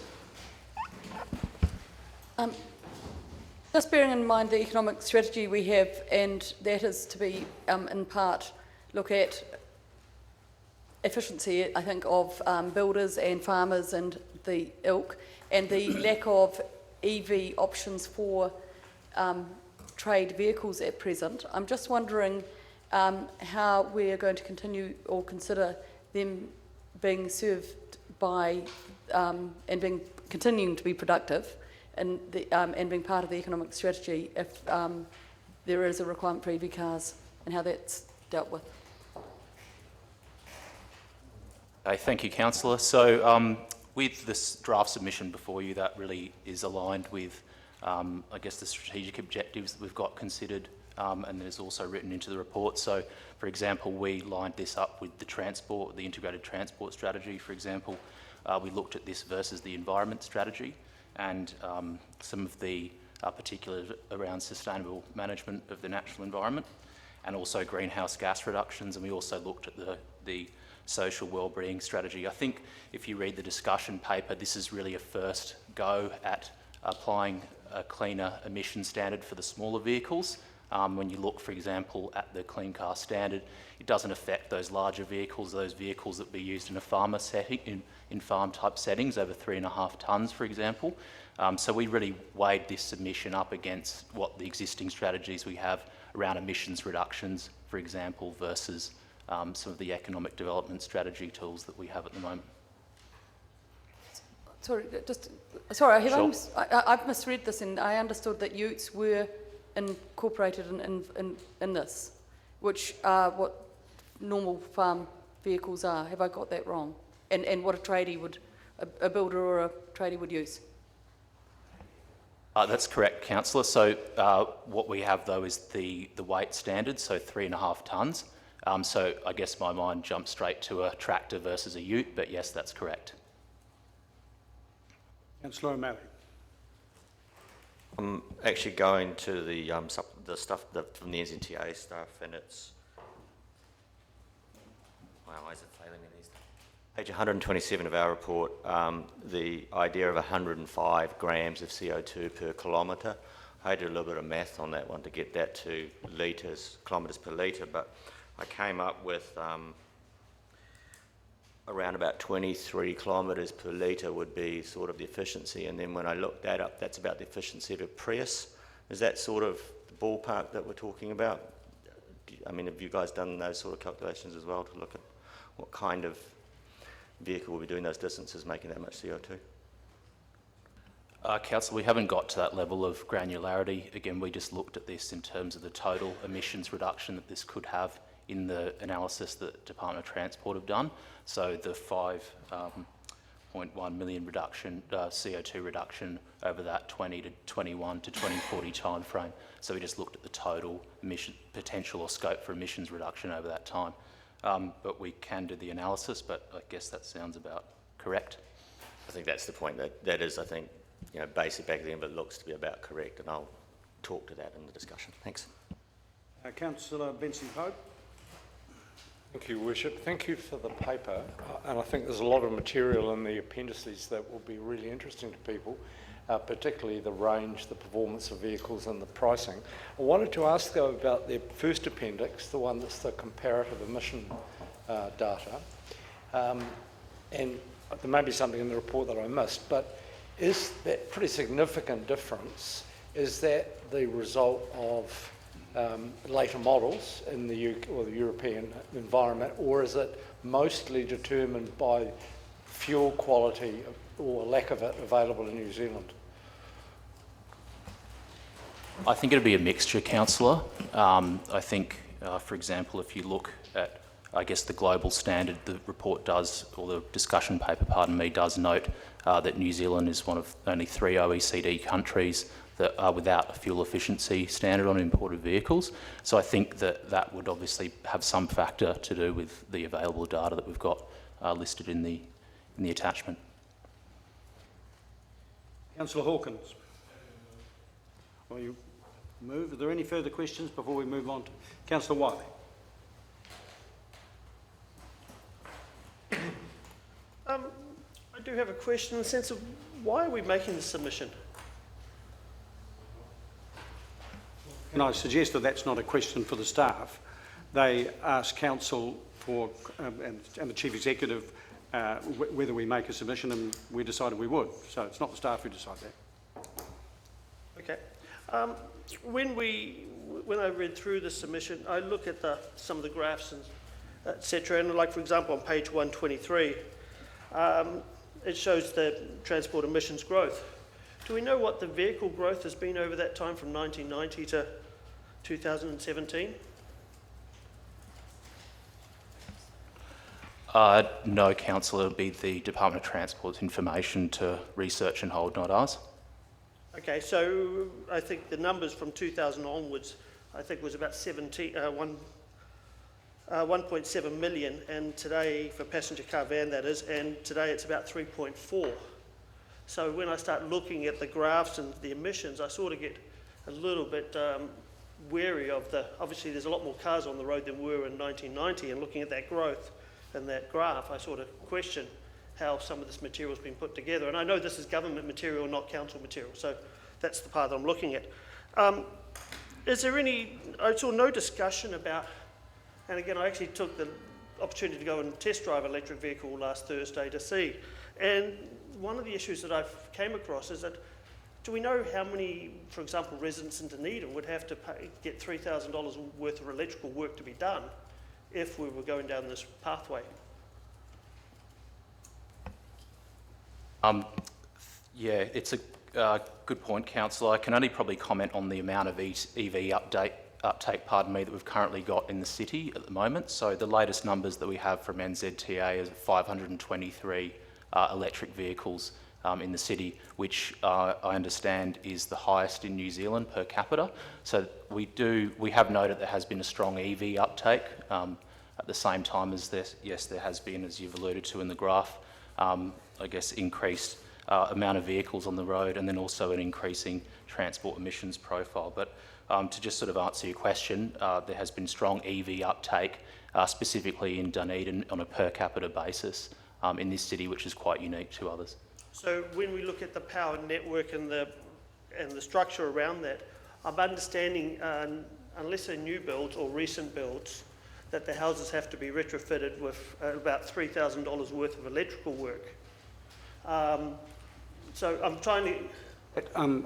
Just bearing in mind the economic strategy we have, and that is to be, in part, look at efficiency, I think, of builders and farmers and the ilk, and the lack of EV options for trade vehicles at present. I'm just wondering how we are going to continue or consider them being served by and continuing to be productive and being part of the economic strategy if there is a requirement for EV cars, and how that's dealt with. Thank you, Councillor. So with this draft submission before you, that really is aligned with I guess, the strategic objectives that we've got considered, and there's also written into the report. So, for example, we lined this up with the integrated transport strategy, for example. We looked at this versus the environment strategy and some of the particulars around sustainable management of the natural environment and also greenhouse gas reductions. And we also looked at the social wellbeing strategy. I think if you read the discussion paper, this is really a first go at applying a cleaner emission standard for the smaller vehicles. When you look, for example, at the Clean Car Standard, it doesn't affect those larger vehicles, those vehicles that be used in a farmer setting, in farm type settings, over 3.5 tonnes, for example. So we really weighed this submission up against what the existing strategies we have around emissions reductions, for example, versus some of the economic development strategy tools that we have at the moment. Sorry, Sure. I've misread this, and I understood that utes were incorporated in this, which are what normal farm vehicles are. Have I got that wrong? And what a builder or a tradie would use? That's correct, councillor. So what we have though is the weight standard, so 3.5 tonnes. So I guess my mind jumps straight to a tractor versus a ute, but yes, that's correct. Councillor O'Malley. I'm actually going to the stuff from the NZTA stuff, and it's, wow, why is it failing me these days? Page 127 of our report, the idea of 105 grams of CO2 per kilometre. I did a little bit of math on that one to get that to kilometres per litre, but I came up with around about 23 kilometres per litre would be sort of the efficiency, and then when I looked that up, that's about the efficiency of a Prius. Is that sort of the ballpark that we're talking about? I mean, have you guys done those sort of calculations as well to look at what kind of vehicle will be doing those distances, making that much CO2? Councillor, we haven't got to that level of granularity. Again, we just looked at this in terms of the total emissions reduction that this could have in the analysis that Department of Transport have done. So the 5.1 million reduction, CO2 reduction over that 20 to 21 to 2040 time frame. So we just looked at the total emission potential or scope for emissions reduction over that time. But we can do the analysis, but I guess that sounds about correct. I think that's the point. That is, I think, basic back of the envelope looks to be about correct, and I'll talk to that in the discussion. Thanks. Councillor Benson-Pope. Thank you, Worship. Thank you for the paper, and I think there's a lot of material in the appendices that will be really interesting to people, particularly the range, the performance of vehicles and the pricing. I wanted to ask though about the first appendix, the one that's the comparative emission data, and there may be something in the report that I missed, but is that pretty significant difference, is that the result of later models in the European environment, or is it mostly determined by fuel quality or lack of it available in New Zealand? I think it'd be a mixture, councillor. I think, for example, if you look at, I guess, the global standard, the report does, or the discussion paper, pardon me, does note that New Zealand is one of only 3 OECD countries that are without a fuel efficiency standard on imported vehicles. So I think that that would obviously have some factor to do with the available data that we've got listed in the attachment. Councillor Hawkins. Will you move? Are there any further questions before we move on to Councillor Wiley? I do have a question in the sense of why are we making this submission? Can I suggest that that's not a question for the staff? They asked council for, and the chief executive, whether we make a submission, and we decided we would. So it's not the staff who decide that. Okay. When I read through the submission, I look at some of the graphs and etc. And like, for example, on page 123, it shows the transport emissions growth. Do we know what the vehicle growth has been over that time from 1990 to 2017? No, councillor, it would be the Department of Transport's information to research and hold, not ours. Okay, so I think the numbers from 2000 onwards, I think was about 1.7 million, and today, for passenger car van that is, and today it's about 3.4. So when I start looking at the graphs and the emissions, I sort of get a little bit wary of obviously there's a lot more cars on the road than were in 1990, and looking at that growth and that graph, I sort of question how some of this material has been put together. And I know this is government material, not council material, so that's the part that I'm looking at. Is there I saw no discussion about, and again, I actually took the opportunity to go and test drive an electric vehicle last Thursday to see, and one of the issues that I've came across is that, do we know how many, for example, residents in Dunedin would have to get $3,000 worth of electrical work to be done if we were going down this pathway? Yeah, it's a good point, Councillor. I can only probably comment on the amount of EV uptake that we've currently got in the city at the moment. So the latest numbers that we have from NZTA is 523 electric vehicles in the city, which I understand is the highest in New Zealand per capita. So we have noted there has been a strong EV uptake at the same time as there has been, as you've alluded to in the graph, I guess increased amount of vehicles on the road, and then also an increasing transport emissions profile. But to just sort of answer your question, there has been strong EV uptake, specifically in Dunedin on a per capita basis in this city, which is quite unique to others. So when we look at the power network and the structure around that, I'm understanding, unless they're new builds or recent builds, that the houses have to be retrofitted with about $3,000 worth of electrical work. So I'm trying to...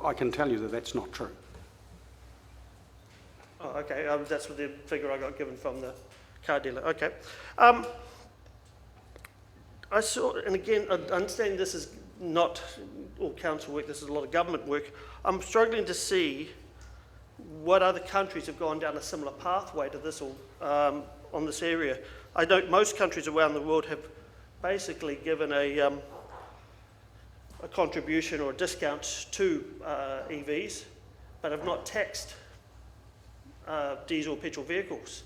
I can tell you that that's not true. Oh, okay, that's the figure I got given from the car dealer. Okay. I saw, and again, understanding this is not all council work, this is a lot of government work, I'm struggling to see what other countries have gone down a similar pathway to this on this area. I know most countries around the world have basically given a contribution or a discount to EVs, but have not taxed diesel or petrol vehicles.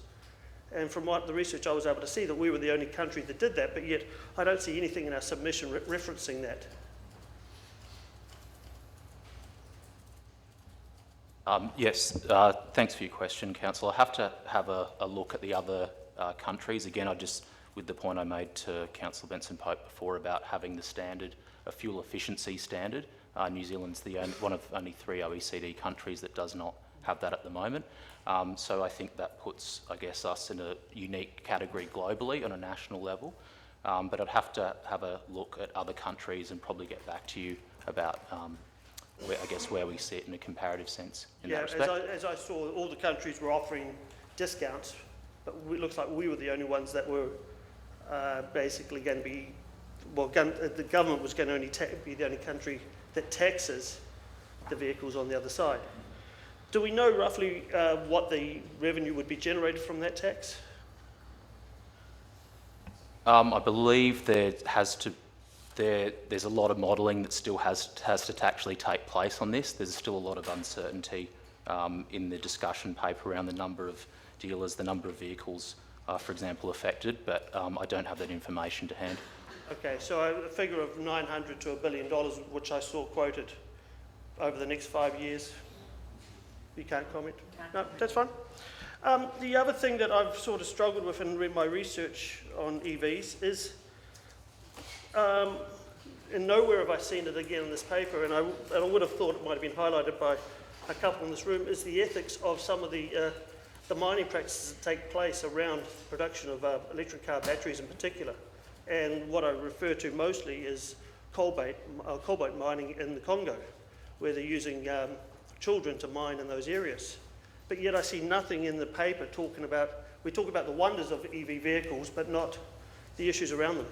And from what the research I was able to see, that we were the only country that did that, but yet I don't see anything in our submission referencing that. Yes, thanks for your question, Councillor. I have to have a look at the other countries. Again, with the point I made to Councillor Benson-Pope before about having the standard, a fuel efficiency standard, New Zealand's one of only 3 OECD countries that does not have that at the moment. So I think that puts, I guess, us in a unique category globally on a national level. But I'd have to have a look at other countries and probably get back to you about where we sit in a comparative sense in that respect. As I saw, all the countries were offering discounts, but it looks like we were the only ones that were basically going to be, the government was going to only be the only country that taxes the vehicles on the other side. Do we know roughly what the revenue would be generated from that tax? I believe there's a lot of modelling that still has to actually take place on this. There's still a lot of uncertainty in the discussion paper around the number of dealers, the number of vehicles, for example, affected, but I don't have that information to hand. Okay, so a figure of $900 to $1 billion, which I saw quoted over the next 5 years. You can't comment? No, that's fine. The other thing that I've sort of struggled with in my research on EVs is, and nowhere have I seen it again in this paper, and I would have thought it might have been highlighted by a couple in this room, is the ethics of some of the mining practices that take place around production of electric car batteries in particular. And what I refer to mostly is cobalt mining in the Congo, where they're using children to mine in those areas. But yet I see nothing in the paper talking about, we talk about the wonders of EV vehicles, but not the issues around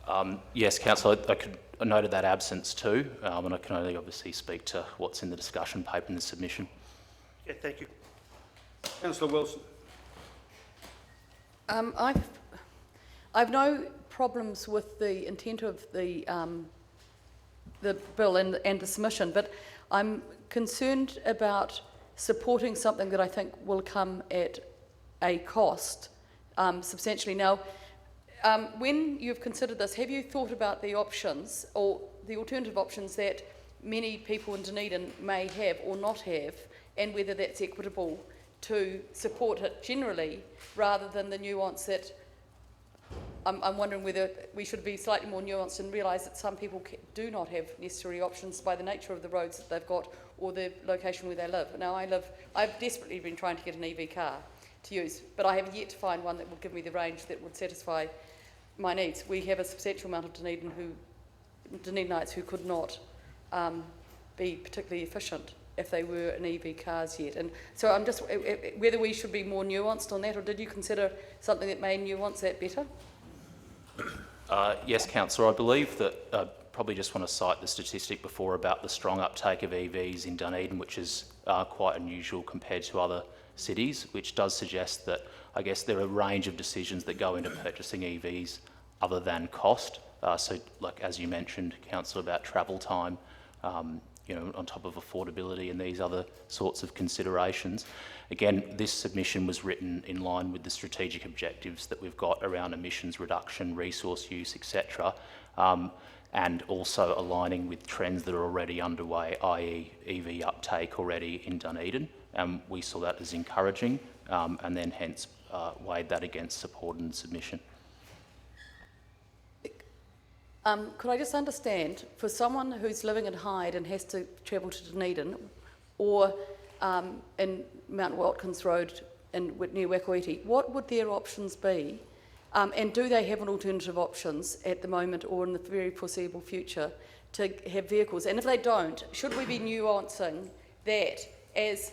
them. Yes, Councillor, I noted that absence too, and I can only obviously speak to what's in the discussion paper and the submission. Yeah, thank you. Councillor Wilson. I've no problems with the intent of the the bill and the submission, but I'm concerned about supporting something that I think will come at a cost substantially. Now, when you've considered this, have you thought about the options or the alternative options that many people in Dunedin may have or not have, and whether that's equitable to support it generally rather than the nuance that I'm wondering whether we should be slightly more nuanced and realise that some people do not have necessary options by the nature of the roads that they've got or the location where they live. Now, I've desperately been trying to get an EV car to use, but I have yet to find one that will give me the range that would satisfy my needs. We have a substantial amount of Dunedinites who could not be particularly efficient if they were in EV cars yet. And so I'm just, whether we should be more nuanced on that, or did you consider something that may nuance that better? Yes, Councillor. I believe that probably just want to cite the statistic before about the strong uptake of EVs in Dunedin, which is quite unusual compared to other cities, which does suggest that I guess there are a range of decisions that go into purchasing EVs other than cost. So, like as you mentioned, Councillor, about travel time, on top of affordability and these other sorts of considerations. Again, this submission was written in line with the strategic objectives that we've got around emissions reduction, resource use, etc., and also aligning with trends that are already underway, i.e. EV uptake already in Dunedin. We saw that as encouraging and then hence weighed that against support and submission. Could I just understand, for someone who's living in Hyde and has to travel to Dunedin, or in Mount Watkins Road near Waikoiti, what would their options be? And do they have an alternative options at the moment or in the very foreseeable future to have vehicles? And if they don't, should we be nuancing that as,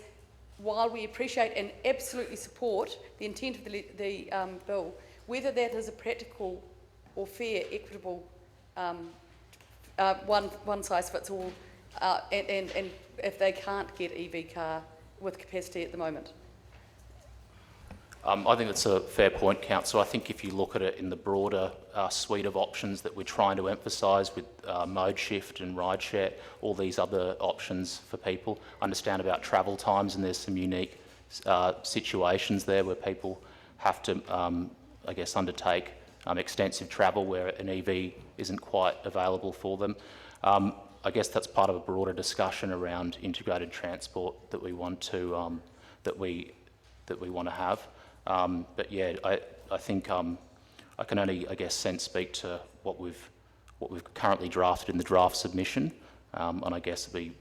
while we appreciate and absolutely support the intent of the bill, whether that is a practical or fair, equitable one size fits all, and if they can't get EV car with capacity at the moment? I think that's a fair point, Councillor. I think if you look at it in the broader suite of options that we're trying to emphasise with mode shift and ride share, all these other options for people, understand about travel times, and there's some unique situations there where people have to, I guess, undertake extensive travel where an EV isn't quite available for them. I guess that's part of a broader discussion around integrated transport that we want to that we want to have. But yeah, I think I can only, I guess, speak to what we've currently drafted in the draft submission, and I guess we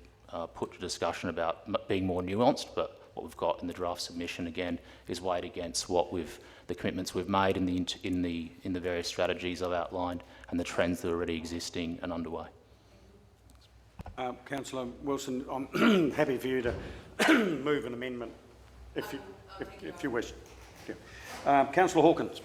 put to discussion about being more nuanced. But what we've got in the draft submission again is weighed against what the commitments we've made in the various strategies I've outlined and the trends that are already existing and underway. Councillor Wilson, I'm happy for you to move an amendment if you wish. Yeah. Councillor Hawkins.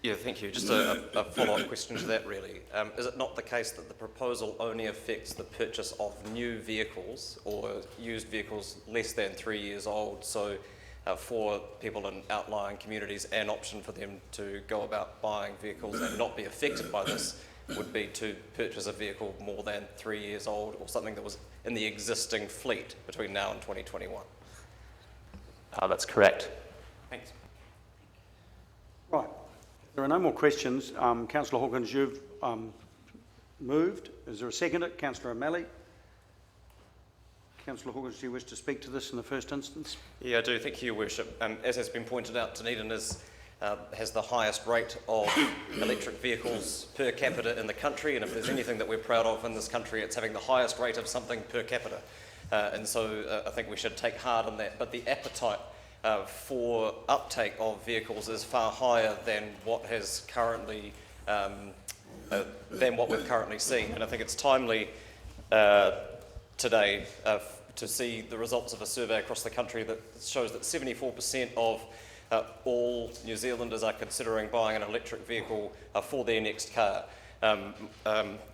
Yeah, thank you. Just a follow-up question to that, really. Is it not the case that the proposal only affects the purchase of new vehicles or used vehicles less than 3 years old? So for people in outlying communities, an option for them to go about buying vehicles and not be affected by this would be to purchase a vehicle more than 3 years old or something that was in the existing fleet between now and 2021. That's correct. Thanks. Right. There are no more questions. Councillor Hawkins, you've moved. Is there a seconder? Councillor O'Malley. Councillor Hawkins, do you wish to speak to this in the first instance? Yeah, I do. Thank you, Your Worship. As has been pointed out, Dunedin has the highest rate of electric vehicles per capita in the country, and if there's anything that we're proud of in this country, it's having the highest rate of something per capita. And so I think we should take heart in that. But the appetite for uptake of vehicles is far higher than what has currently than what we've currently seen. And I think it's timely today to see the results of a survey across the country that shows that 74% of all New Zealanders are considering buying an electric vehicle for their next car,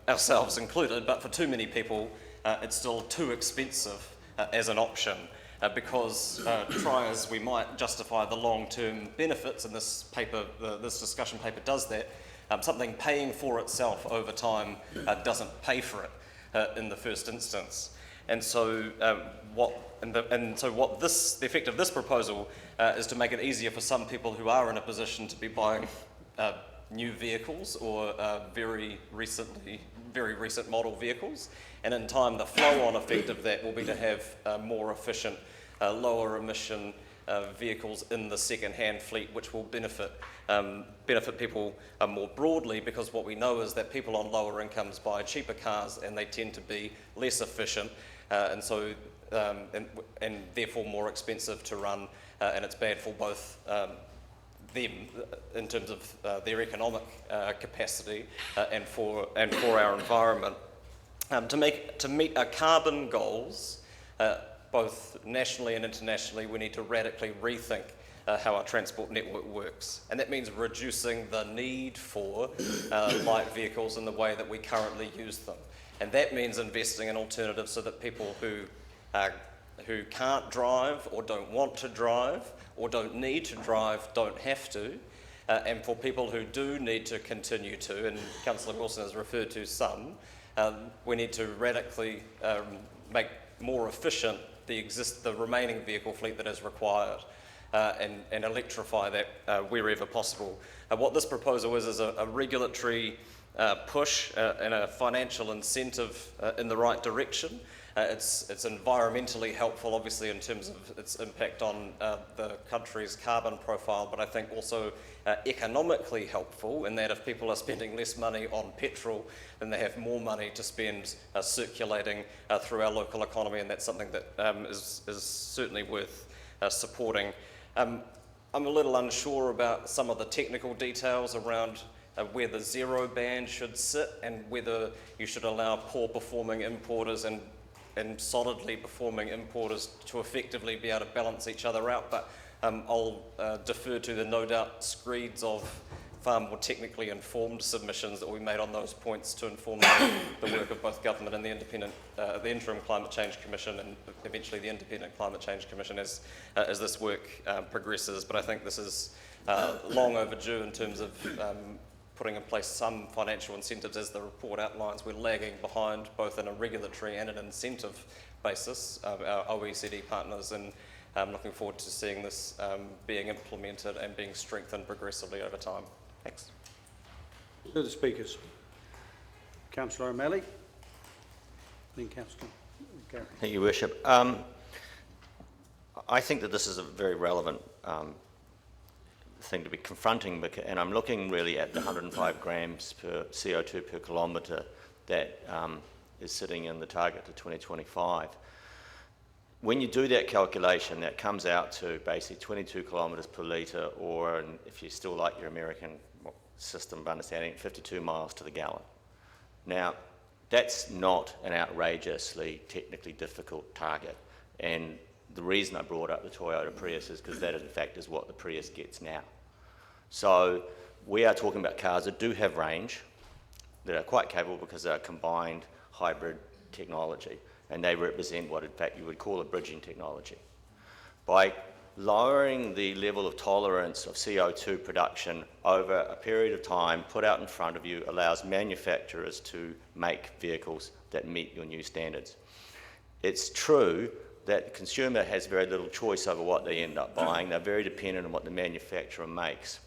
ourselves included. But for too many people, it's still too expensive as an option. Because try as we might justify the long-term benefits, and this paper, this discussion paper does that, Something paying for itself over time doesn't pay for it in the first instance. And so the effect of this proposal is to make it easier for some people who are in a position to be buying new vehicles or very recent model vehicles. And in time, the flow-on effect of that will be to have more efficient, lower emission vehicles in the second-hand fleet, which will benefit people more broadly, because what we know is that people on lower incomes buy cheaper cars and they tend to be less efficient and therefore more expensive to run, and it's bad for both them in terms of their economic capacity and for our environment. To meet our carbon goals, both nationally and internationally, we need to radically rethink how our transport network works. And that means reducing the need for light vehicles in the way that we currently use them. And that means investing in alternatives so that people who can't drive or don't want to drive or don't need to drive don't have to. And for people who do need to continue to, and Councillor Wilson has referred to some, we need to radically make more efficient the remaining vehicle fleet that is required and electrify that wherever possible. What this proposal is a regulatory push and a financial incentive in the right direction. It's environmentally helpful, obviously, in terms of its impact on the country's carbon profile, but I think also economically helpful in that if people are spending less money on petrol, then they have more money to spend circulating through our local economy, and that's something that is certainly worth supporting. I'm a little unsure about some of the technical details around where the zero band should sit and whether you should allow poor performing importers and solidly performing importers to effectively be able to balance each other out, but I'll defer to the no doubt screeds of far more technically informed submissions that we made on those points to inform the work of both government and the Interim Climate Change Commission and eventually the Independent Climate Change Commission as this work progresses. But I think this is long overdue in terms of putting in place some financial incentives. As the report outlines, we're lagging behind both in a regulatory and an incentive basis of our OECD partners, and I'm looking forward to seeing this being implemented and being strengthened progressively over time. Thanks. Further speakers? Councillor O'Malley, then Councillor Gary. Thank you, Worship. I think that this is a very relevant thing to be confronting, and I'm looking really at the 105 grams per CO2 per kilometre that is sitting in the target to 2025. When you do that calculation, that comes out to basically 22 kilometres per litre, or if you still like your American system of understanding, 52 miles to the gallon. Now, that's not an outrageously technically difficult target, and the reason I brought up the Toyota Prius is because that in fact is what the Prius gets now. So we are talking about cars that do have range, that are quite capable because they are combined hybrid technology, and they represent what in fact you would call a bridging technology. By lowering the level of tolerance of CO2 production over a period of time put out in front of you allows manufacturers to make vehicles that meet your new standards. It's true that the consumer has very little choice over what they end up buying. They're very dependent on what the manufacturer makes.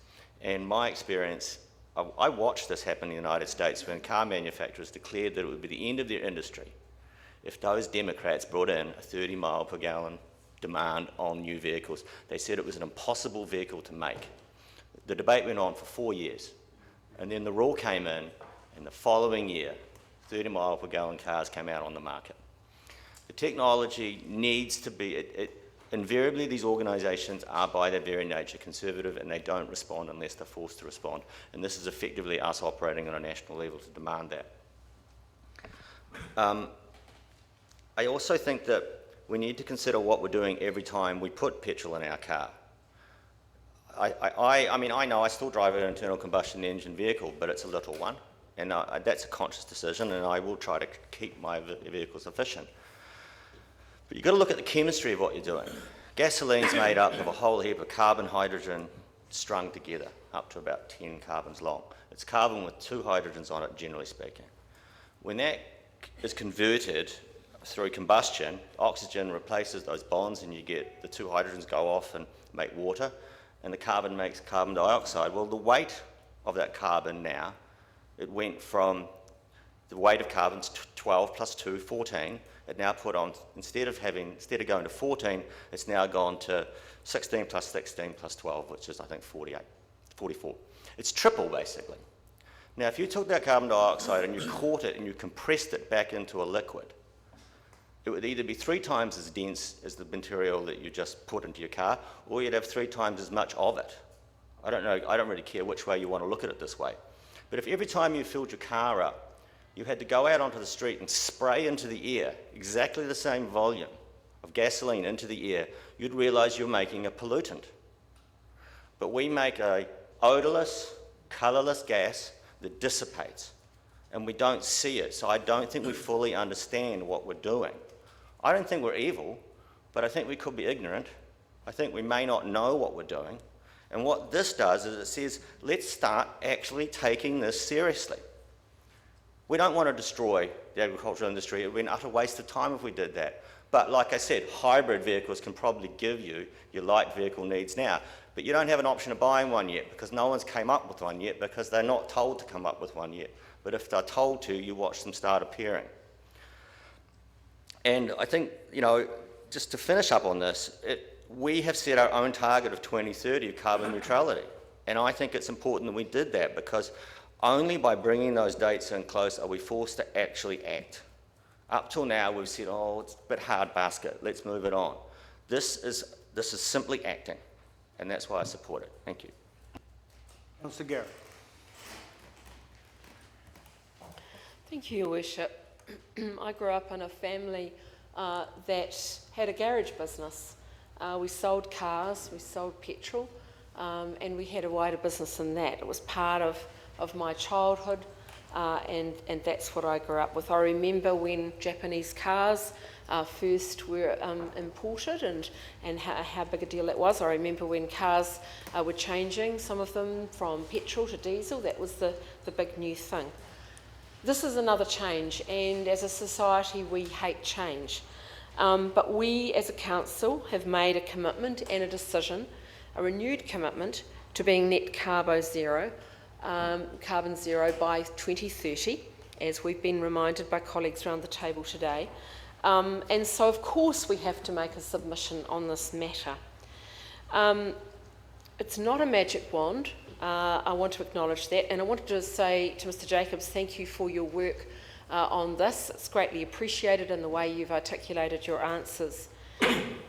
And my experience, I watched this happen in the United States when car manufacturers declared that it would be the end of their industry if those Democrats brought in a 30 mile per gallon demand on new vehicles. They said it was an impossible vehicle to make. The debate went on for 4 years, and then the rule came in, and the following year, 30 mile per gallon cars came out on the market. The technology needs to be, invariably these organisations are by their very nature conservative, and they don't respond unless they're forced to respond. And this is effectively us operating on a national level to demand that. I also think that we need to consider what we're doing every time we put petrol in our car. I mean, I know I still drive an internal combustion engine vehicle, but it's a little one, and that's a conscious decision, and I will try to keep my vehicles efficient. But you've got to look at the chemistry of what you're doing. Gasoline's made up of a whole heap of carbon, hydrogen strung together. up to about 10 carbons long. It's carbon with 2 hydrogens on it, generally speaking. When that is converted through combustion, oxygen replaces those bonds and you get the 2 hydrogens go off and make water, and the carbon makes carbon dioxide. Well, the weight of that carbon now, it went from the weight of carbon's 12 plus 2, 14. It now put on, instead of going to 14, it's now gone to 16 plus 16 plus 12, which is, I think, 44. It's triple, basically. Now, if you took that carbon dioxide and you caught it and you compressed it back into a liquid, it would either be 3 times as dense as the material that you just put into your car, or you'd have 3 times as much of it. I don't know, I don't really care which way you want to look at it this way. But if every time you filled your car up, you had to go out onto the street and spray into the air exactly the same volume of gasoline into the air, you'd realise you're making a pollutant. But we make a odourless, colourless gas that dissipates, and we don't see it, so I don't think we fully understand what we're doing. I don't think we're evil, but I think we could be ignorant. I think we may not know what we're doing. And what this does is it says, let's start actually taking this seriously. We don't want to destroy the agricultural industry. It would be an utter waste of time if we did that. But like I said, hybrid vehicles can probably give you your light vehicle needs now. But you don't have an option of buying one yet because no one's came up with one yet because they're not told to come up with one yet. But if they're told to, you watch them start appearing. And I think, you know, just to finish up on this, we have set our own target of 2030 of carbon neutrality. And I think it's important that we did that because only by bringing those dates in close are we forced to actually act. Up till now, we've said, oh, it's a bit hard basket, let's move it on. This is simply acting, and that's why I support it. Thank you. Councillor Garrett. Thank you, Your Worship. I grew up in a family that had a garage business. We sold cars, we sold petrol, and we had a wider business than that. It was part of my childhood, and that's what I grew up with. I remember when Japanese cars first were imported and how big a deal that was. I remember when cars were changing, some of them from petrol to diesel. That was the big new thing. This is another change, and as a society we hate change. But we as a council have made a commitment and a decision, a renewed commitment to being net carbon zero by 2030, as we've been reminded by colleagues around the table today. And so of course we have to make a submission on this matter. It's not a magic wand. I want to acknowledge that, and I wanted to say to Mr Jacobs, thank you for your work on this. It's greatly appreciated in the way you've articulated your answers.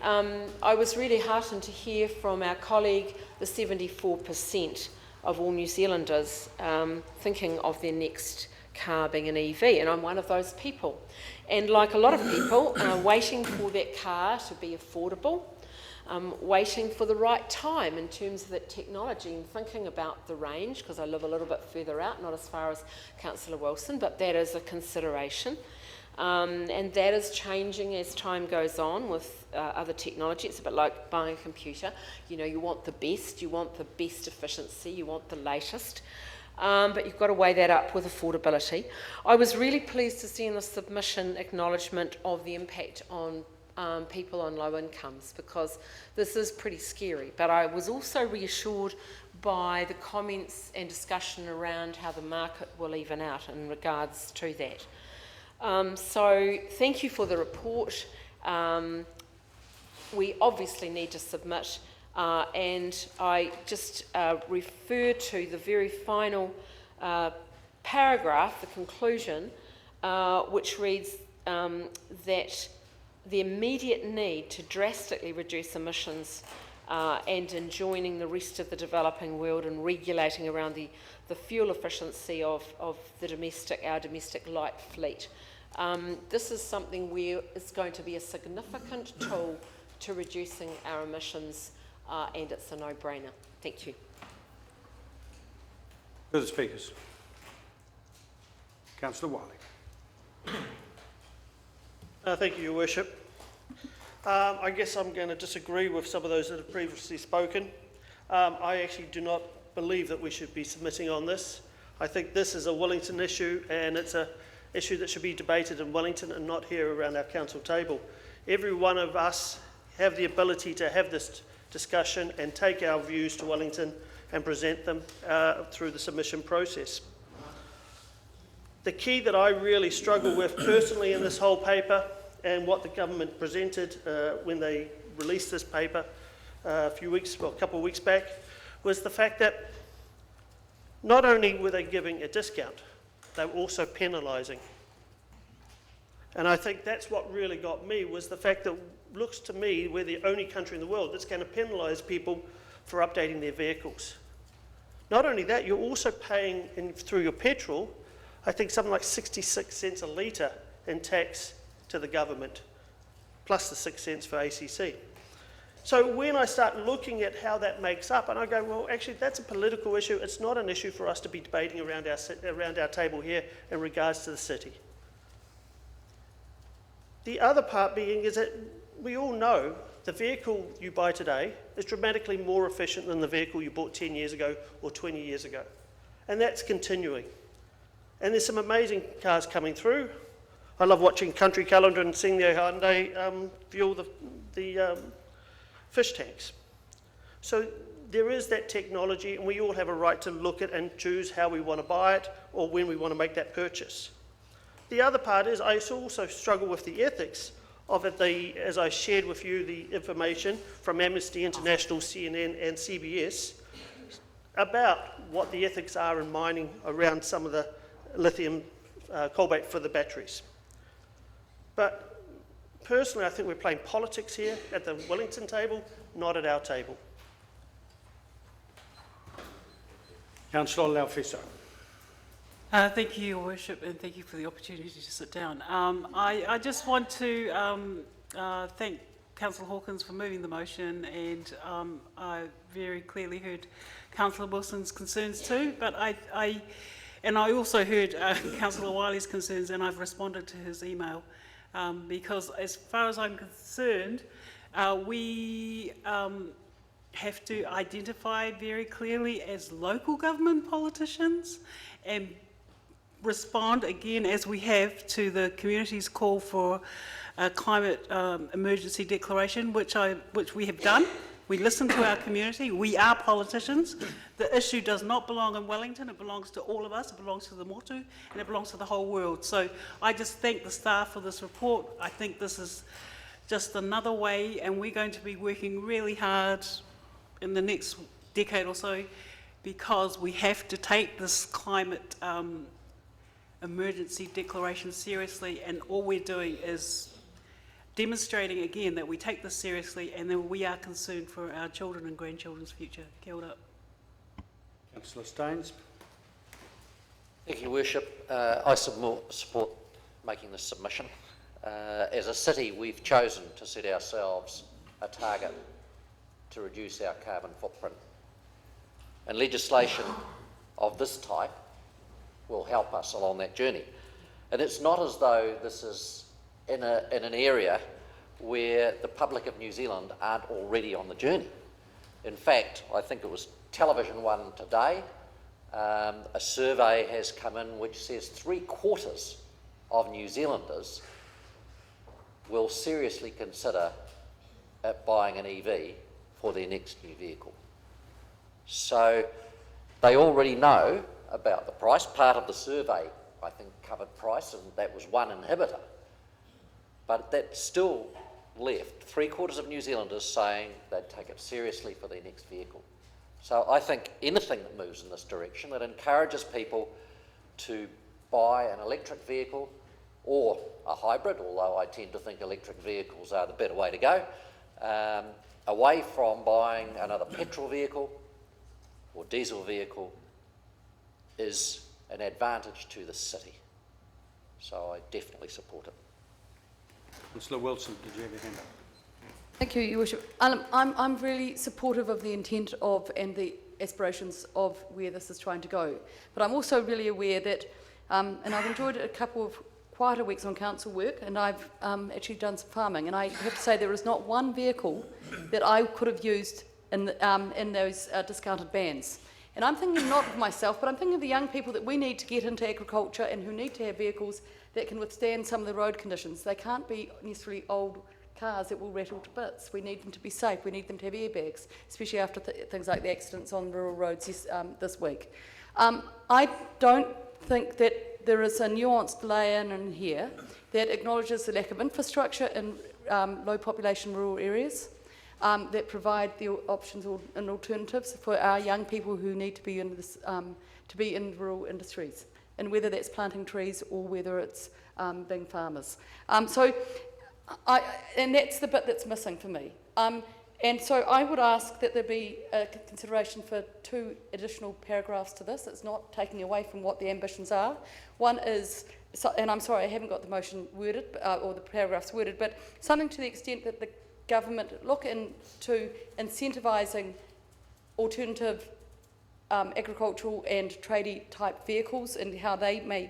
I was really heartened to hear from our colleague the 74% of all New Zealanders thinking of their next car being an EV, and I'm one of those people. And like a lot of people, waiting for that car to be affordable, waiting for the right time in terms of that technology and thinking about the range, because I live a little bit further out, not as far as Councillor Wilson, but that is a consideration. And that is changing as time goes on with other technology. It's a bit like buying a computer. You know, you want the best efficiency, you want the latest, but you've got to weigh that up with affordability. I was really pleased to see in the submission acknowledgement of the impact on people on low incomes, because this is pretty scary. But I was also reassured by the comments and discussion around how the market will even out in regards to that. So thank you for the report. We obviously need to submit, and I just refer to the very final paragraph, the conclusion, which reads that the immediate need to drastically reduce emissions and in joining the rest of the developing world and regulating around the fuel efficiency of our domestic light fleet. This is something where it's going to be a significant tool to reducing our emissions, and it's a no-brainer. Thank you. Further speakers. Councillor Wiley. Thank you, Your Worship. I guess I'm going to disagree with some of those that have previously spoken. I actually do not believe that we should be submitting on this. I think this is a Wellington issue, and it's an issue that should be debated in Wellington and not here around our council table. Every one of us have the ability to have this discussion and take our views to Wellington and present them through the submission process. The key that I really struggle with personally in this whole paper, and what the government presented when they released this paper a couple of weeks back, was the fact that not only were they giving a discount, they were also penalising. And I think that's what really got me, was the fact that looks to me we're the only country in the world that's going to penalise people for updating their vehicles. Not only that, you're also paying through your petrol, I think something like 66 cents a litre in tax to the government, plus the 6 cents for ACC. So when I start looking at how that makes up, and I go, well, actually, that's a political issue. It's not an issue for us to be debating around our table here in regards to the city. The other part being is that we all know the vehicle you buy today is dramatically more efficient than the vehicle you bought 10 years ago or 20 years ago. And that's continuing. And there's some amazing cars coming through. I love watching Country Calendar and seeing their Hyundai fuel the fish tanks. So there is that technology, and we all have a right to look at and choose how we want to buy it or when we want to make that purchase. The other part is I also struggle with the ethics of it, as I shared with you the information from Amnesty International, CNN and CBS about what the ethics are in mining around some of the lithium cobalt for the batteries. But personally, I think we're playing politics here at the Wellington table, not at our table. Councillor Laufiso. Thank you, Your Worship, and thank you for the opportunity to sit down. I just want to thank Councillor Hawkins for moving the motion, and I very clearly heard Councillor Wilson's concerns too, but I also heard Councillor Wiley's concerns, and I've responded to his email. Because as far as I'm concerned, we have to identify very clearly as local government politicians and respond again, as we have, to the community's call for a climate emergency declaration, which we have done. We listen to our community. We are politicians. The issue does not belong in Wellington. It belongs to all of us. It belongs to the motu, and it belongs to the whole world. So I just thank the staff for this report. I think this is just another way, and we're going to be working really hard in the next decade or so, because we have to take this climate emergency declaration seriously, and all we're doing is demonstrating again that we take this seriously and that we are concerned for our children and grandchildren's future. Kia ora. Councillor Staines. Thank you, Worship. I support making this submission. As a city, we've chosen to set ourselves a target to reduce our carbon footprint. And legislation of this type will help us along that journey. And it's not as though this is in an area where the public of New Zealand aren't already on the journey. In fact, I think it was Television One today, a survey has come in which says 3/4 of New Zealanders will seriously consider buying an EV for their next new vehicle. So they already know about the price. Part of the survey, I think, covered price, and that was one inhibitor. But that still left 3/4 of New Zealanders saying they'd take it seriously for their next vehicle. So I think anything that moves in this direction, that encourages people to buy an electric vehicle or a hybrid, although I tend to think electric vehicles are the better way to go, away from buying another petrol vehicle or diesel vehicle, is an advantage to the city. So I definitely support it. Councillor Wilson, did you have your hand up? Thank you, Your Worship. I'm really supportive of the intent of and the aspirations of where this is trying to go. But I'm also really aware that, and I've enjoyed a couple of quieter weeks on council work, and I've actually done some farming, and I have to say there is not one vehicle that I could have used in those discounted bands. And I'm thinking not of myself, but I'm thinking of the young people that we need to get into agriculture and who need to have vehicles that can withstand some of the road conditions. They can't be necessarily old cars that will rattle to bits. We need them to be safe. We need them to have airbags, especially after things like the accidents on rural roads this week. I don't think that there is a nuanced layer in here that acknowledges the lack of infrastructure in low population rural areas, that provide the options and alternatives for our young people who need to be in this, to be in rural industries, and whether that's planting trees or whether it's being farmers. And that's the bit that's missing for me. And so I would ask that there be a consideration for 2 additional paragraphs to this. It's not taking away from what the ambitions are. One is, and I'm sorry I haven't got the motion worded, or the paragraphs worded, but something to the extent that the government look into incentivising alternative agricultural and tradie type vehicles and how they may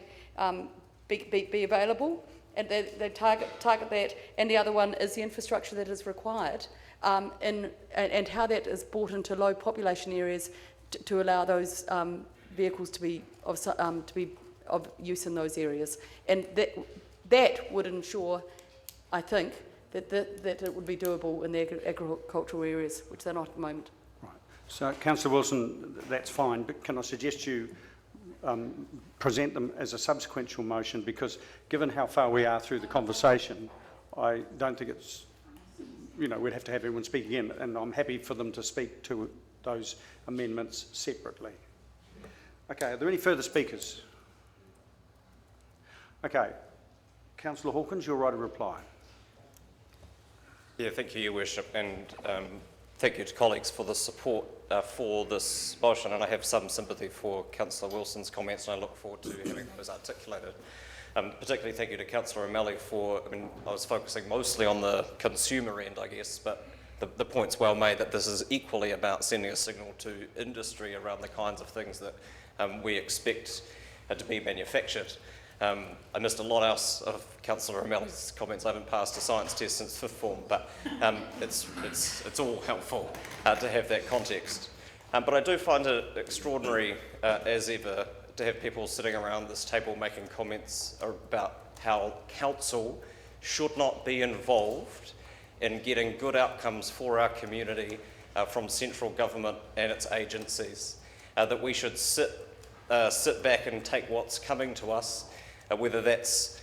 be available, and they target that. And the other one is the infrastructure that is required, and how that is brought into low population areas to allow those vehicles to be of use in those areas. And that would ensure, I think, that it would be doable in the agricultural areas, which they're not at the moment. Right. So, Councillor Wilson, that's fine, but can I suggest you present them as a subsequential motion, because given how far we are through the conversation, I don't think it's, we'd have to have everyone speak again, and I'm happy for them to speak to those amendments separately. Okay, are there any further speakers? Okay, Councillor Hawkins, your right of reply. Yeah, thank you, Your Worship, and thank you to colleagues for the support for this motion, and I have some sympathy for Councillor Wilson's comments, and I look forward to having those articulated. Particularly thank you to Councillor O'Malley for, I was focusing mostly on the consumer end, I guess, but the point's well made that this is equally about sending a signal to industry around the kinds of things that we expect to be manufactured. I missed a lot else of Councillor O'Malley's comments. I haven't passed a science test since 5th form, but it's all helpful to have that context. But I do find it extraordinary, as ever, to have people sitting around this table making comments about how council should not be involved in getting good outcomes for our community from central government and its agencies. That we should sit back and take what's coming to us, whether that's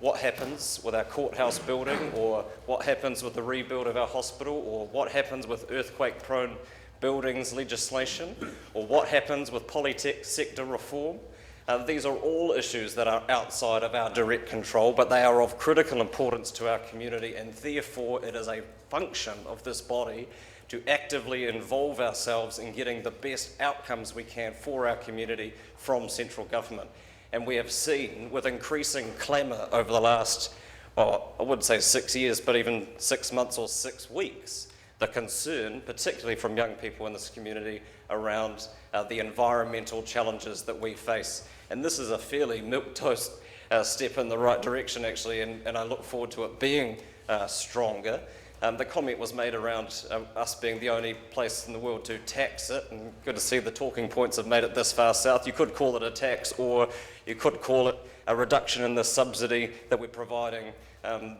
what happens with our courthouse building, or what happens with the rebuild of our hospital, or what happens with earthquake-prone buildings legislation, or what happens with polytech sector reform. These are all issues that are outside of our direct control, but they are of critical importance to our community, and therefore it is a function of this body to actively involve ourselves in getting the best outcomes we can for our community from central government. And we have seen, with increasing clamour over the last, well, I wouldn't say 6 years, but even 6 months or 6 weeks, the concern, particularly from young people in this community, around the environmental challenges that we face. And this is a fairly milquetoast step in the right direction, actually, and I look forward to it being stronger. The comment was made around us being the only place in the world to tax it, and good to see the talking points have made it this far south. You could call it a tax, or you could call it a reduction in the subsidy that we're providing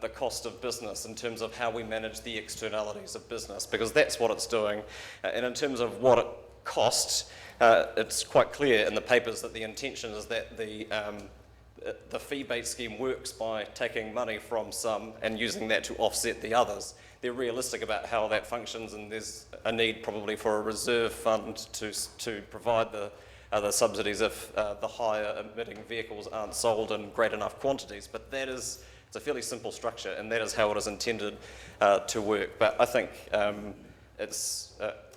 the cost of business in terms of how we manage the externalities of business, because that's what it's doing. And in terms of what it costs, it's quite clear in the papers that the intention is that the fee-based scheme works by taking money from some and using that to offset the others. They're realistic about how that functions, and there's a need probably for a reserve fund to provide the subsidies if the higher emitting vehicles aren't sold in great enough quantities. But it's a fairly simple structure, and that is how it is intended to work. But I think it's,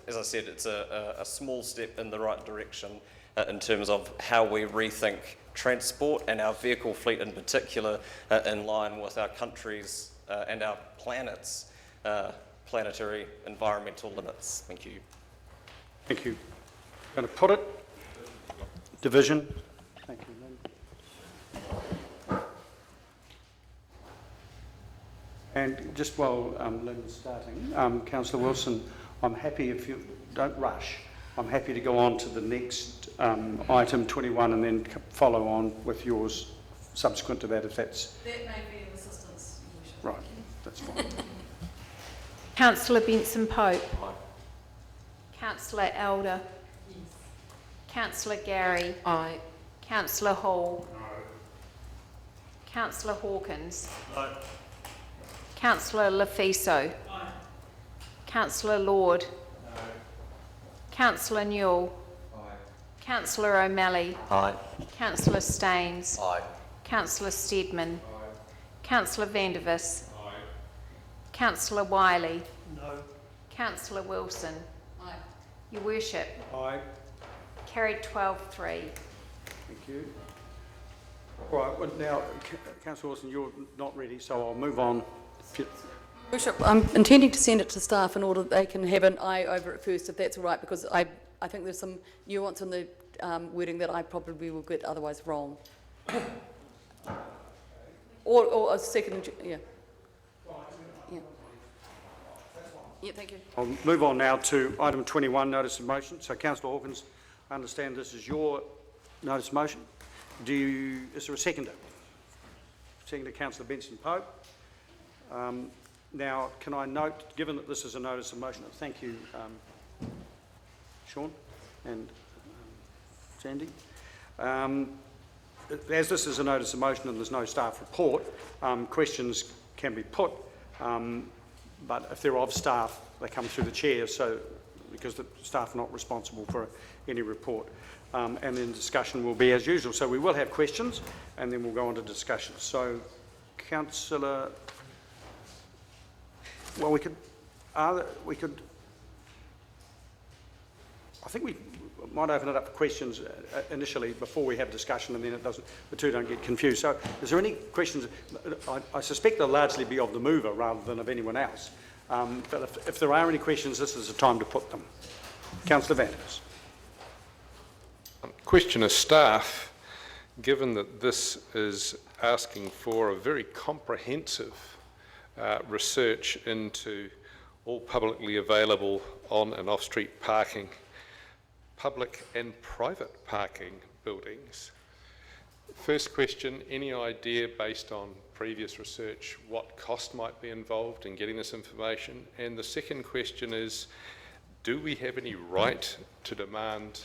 as I said, it's a small step in the right direction in terms of how we rethink transport and our vehicle fleet in particular, in line with our country's and our planet's planetary environmental limits. Thank you. Thank you. I'm going to put it. Division. Thank you, Lynn. And just while Lynn's starting, Councillor Wilson, I'm happy if you don't rush. I'm happy to go on to the next item 21 and then follow on with yours subsequent to that if that's... That may be of assistance. Right, that's fine. Councillor Benson Pope. Councillor Elder. Yes. Councillor Gary. Aye. Councillor Hall. No. Councillor Hawkins. No. Councillor Lafiso. Aye. Councillor Lord. No. Councillor Newell. Aye. Councillor O'Malley. Aye. Councillor Staines. Aye. Councillor Steedman. Aye. Councillor Vandervis. Aye. Councillor Wiley. No. Councillor Wilson. Aye. Your Worship. Aye. Carried 12-3. Thank you. All right, well, now, Councillor Wilson, you're not ready, so I'll move on. Worship, I'm intending to send it to staff in order that they can have an eye over it first, if that's all right, because I think there's some nuance in the wording that I probably will get otherwise wrong. or a second, yeah. Yeah. Yeah, thank you. I'll move on now to item 21, notice of motion. So, Councillor Hawkins, I understand this is your notice of motion. Is there a seconder? Seconder, Councillor Benson Pope. Now, can I note, given that this is a notice of motion, thank you, Sean and Sandy. As this is a notice of motion and there's no staff report, questions can be put, but if they're of staff, they come through the chair, so because the staff are not responsible for any report. And then discussion will be as usual. So we will have questions and then we'll go on to discussion. So, Councillor, well, we could, I think we might open it up for questions initially before we have discussion, and then the two don't get confused. So, is there any questions? I suspect they'll largely be of the mover rather than of anyone else. But if there are any questions, this is the time to put them. Councillor Vandervis. Question of staff, given that this is asking for a very comprehensive research into all publicly available on and off-street parking, public and private parking buildings. First question, any idea based on previous research what cost might be involved in getting this information? And the second question is, do we have any right to demand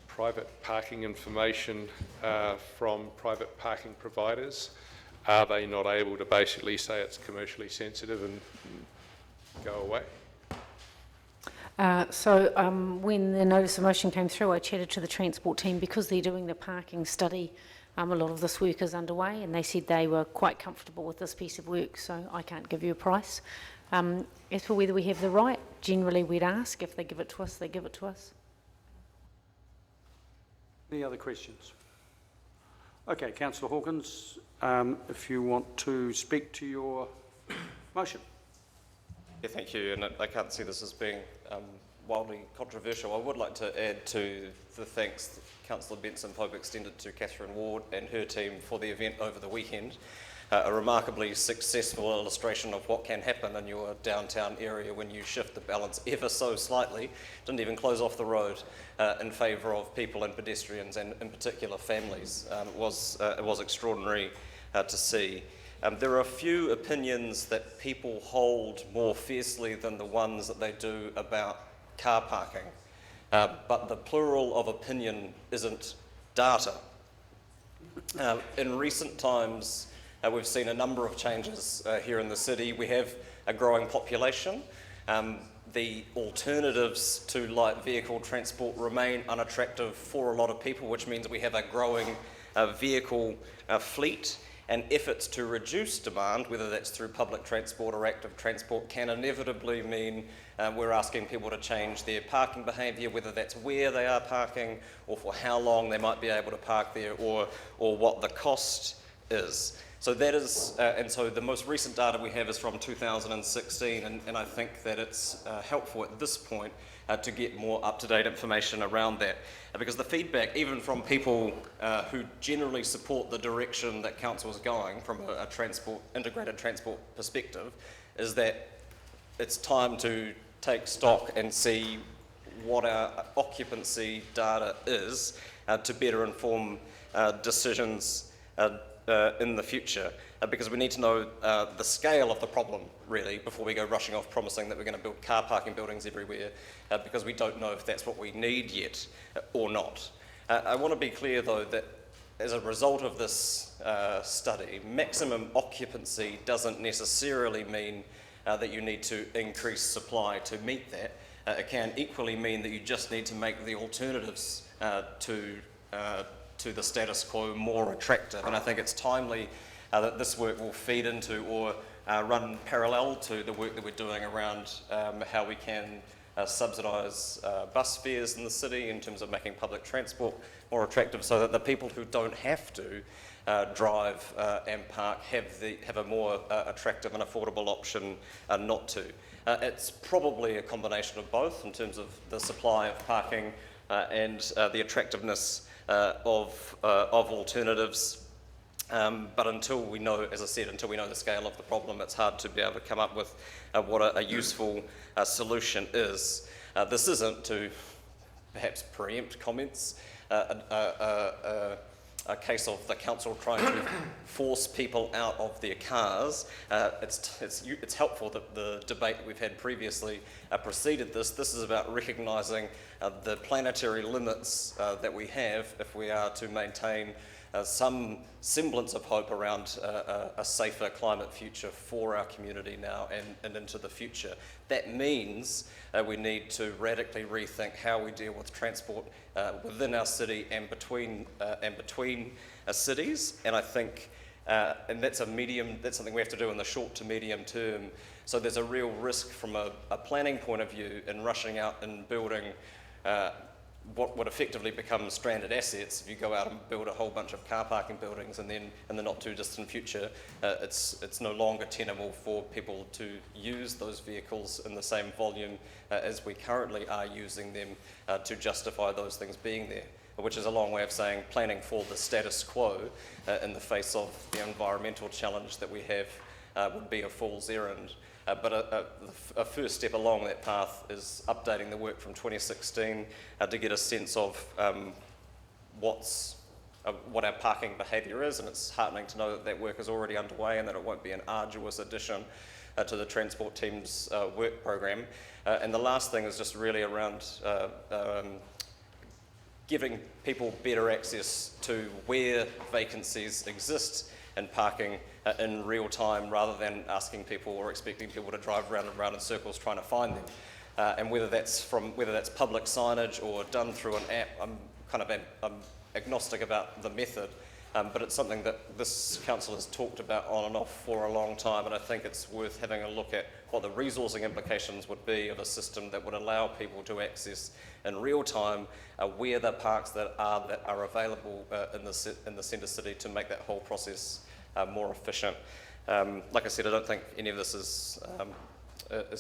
private parking information from private parking providers? Are they not able to basically say it's commercially sensitive and go away? When the notice of motion came through, I chatted to the transport team because they're doing the parking study. A lot of this work is underway, and they said they were quite comfortable with this piece of work, so I can't give you a price. As for whether we have the right, generally we'd ask. If they give it to us, they give it to us. Any other questions? Okay, Councillor Hawkins, if you want to speak to your motion. Yeah, thank you, and I can't see this as being wildly controversial. I would like to add to the thanks that Councillor Benson Pope extended to Catherine Ward and her team for the event over the weekend. A remarkably successful illustration of what can happen in your downtown area when you shift the balance ever so slightly. Didn't even close off the road in favour of people and pedestrians, and in particular families. It was extraordinary to see. There are a few opinions that people hold more fiercely than the ones that they do about car parking, but the plural of opinion isn't data. In recent times, we've seen a number of changes here in the city. We have a growing population. The alternatives to light vehicle transport remain unattractive for a lot of people, which means we have a growing vehicle fleet. And efforts to reduce demand, whether that's through public transport or active transport, can inevitably mean we're asking people to change their parking behaviour, whether that's where they are parking or for how long they might be able to park there, or what the cost is. So that is, and so the most recent data we have is from 2016, and I think that it's helpful at this point to get more up-to-date information around that. Because the feedback, even from people who generally support the direction that council is going from a integrated transport perspective, is that it's time to take stock and see what our occupancy data is to better inform decisions in the future, because we need to know the scale of the problem, really, before we go rushing off promising that we're going to build car parking buildings everywhere, because we don't know if that's what we need yet or not. I want to be clear, though, that as a result of this study, maximum occupancy doesn't necessarily mean that you need to increase supply to meet that. It can equally mean that you just need to make the alternatives to the status quo more attractive. And I think it's timely that this work will feed into or run parallel to the work that we're doing around how we can subsidise bus fares in the city in terms of making public transport more attractive, so that the people who don't have to drive and park have a more attractive and affordable option not to. It's probably a combination of both in terms of the supply of parking and the attractiveness of alternatives. But until we know, as I said, until we know the scale of the problem, it's hard to be able to come up with what a useful solution is. This isn't to perhaps preempt comments, a case of the council trying to force people out of their cars. It's helpful that the debate that we've had previously preceded this. This is about recognising the planetary limits that we have if we are to maintain some semblance of hope around a safer climate future for our community now and into the future. That means we need to radically rethink how we deal with transport within our city and between cities. And I think, and that's something we have to do in the short to medium term. So there's a real risk from a planning point of view in rushing out and building what would effectively become stranded assets. If you go out and build a whole bunch of car parking buildings and then in the not too distant future it's no longer tenable for people to use those vehicles in the same volume as we currently are using them to justify those things being there, which is a long way of saying planning for the status quo in the face of the environmental challenge that we have would be a fool's errand. But a first step along that path is updating the work from 2016 to get a sense of what our parking behaviour is, and it's heartening to know that that work is already underway and that it won't be an arduous addition to the transport team's work programme. And the last thing is just really around giving people better access to where vacancies exist in parking in real time, rather than asking people or expecting people to drive round and round in circles trying to find them. And whether that's public signage or done through an app, I'm agnostic about the method, but it's something that this council has talked about on and off for a long time, and I think it's worth having a look at what the resourcing implications would be of a system that would allow people to access in real time where the parks that are available in the centre city, to make that whole process more efficient. Like I said, I don't think any of this is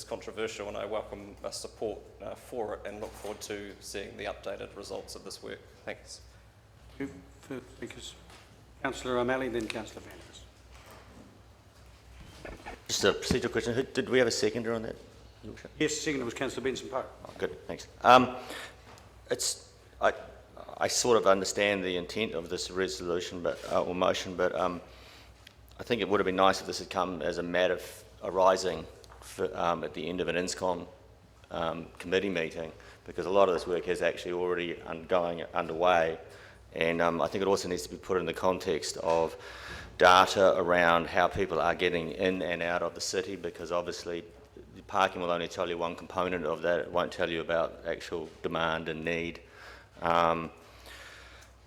controversial, and I welcome support for it and look forward to seeing the updated results of this work. Thanks. Thank you. Councillor O'Malley, then Councillor Van. Just a procedural question. Did we have a seconder on that? Yes, seconder was Councillor Benson-Pope. Oh, good, thanks. I sort of understand the intent of this resolution, or motion, but I think it would have been nice if this had come as a matter arising at the end of an INSCON committee meeting, because a lot of this work is actually already underway, and I think it also needs to be put in the context of data around how people are getting in and out of the city, because obviously the parking will only tell you one component of that. It won't tell you about actual demand and need.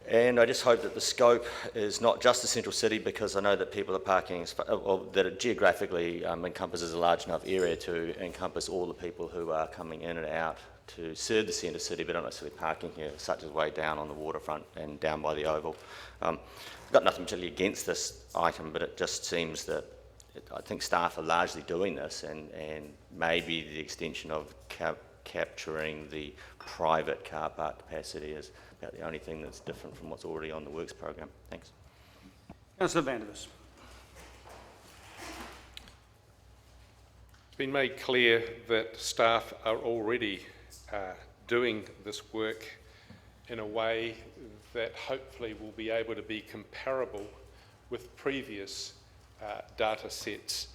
And I just hope that the scope is not just the central city, because I know that people are parking, that it geographically encompasses a large enough area to encompass all the people who are coming in and out to serve the centre city, but not necessarily parking here, such as way down on the waterfront and down by the Oval. I've got nothing particularly against this item, but it just seems that I think staff are largely doing this, and maybe the extension of capturing the private car park capacity is about the only thing that's different from what's already on the works program. Thanks. Councillor Vandervis. It's been made clear that staff are already doing this work in a way that hopefully will be able to be comparable with previous data sets,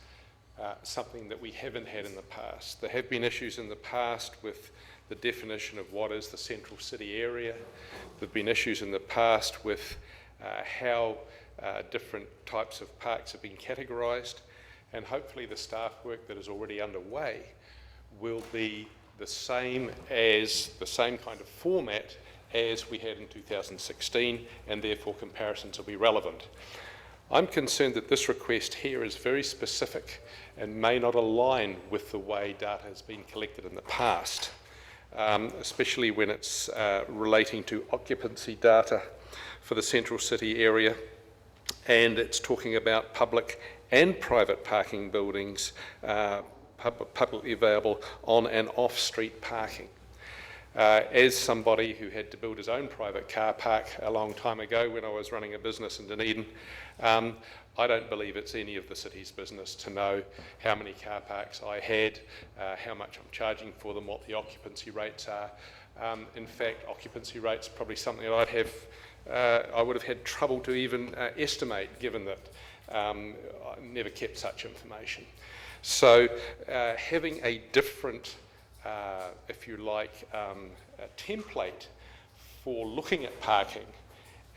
something that we haven't had in the past. There have been issues in the past with the definition of what is the central city area. There have been issues in the past with how different types of parks have been categorised, and hopefully the staff work that is already underway will be the same kind of format as we had in 2016, and therefore comparisons will be relevant. I'm concerned that this request here is very specific and may not align with the way data has been collected in the past, especially when it's relating to occupancy data for the central city area, and it's talking about public and private parking buildings, publicly available on and off-street parking. As somebody who had to build his own private car park a long time ago when I was running a business in Dunedin, I don't believe it's any of the city's business to know how many car parks I had, how much I'm charging for them, what the occupancy rates are. In fact, occupancy rates are probably something that I would have had trouble to even estimate, given that I never kept such information. So having a different, if you like, a template for looking at parking,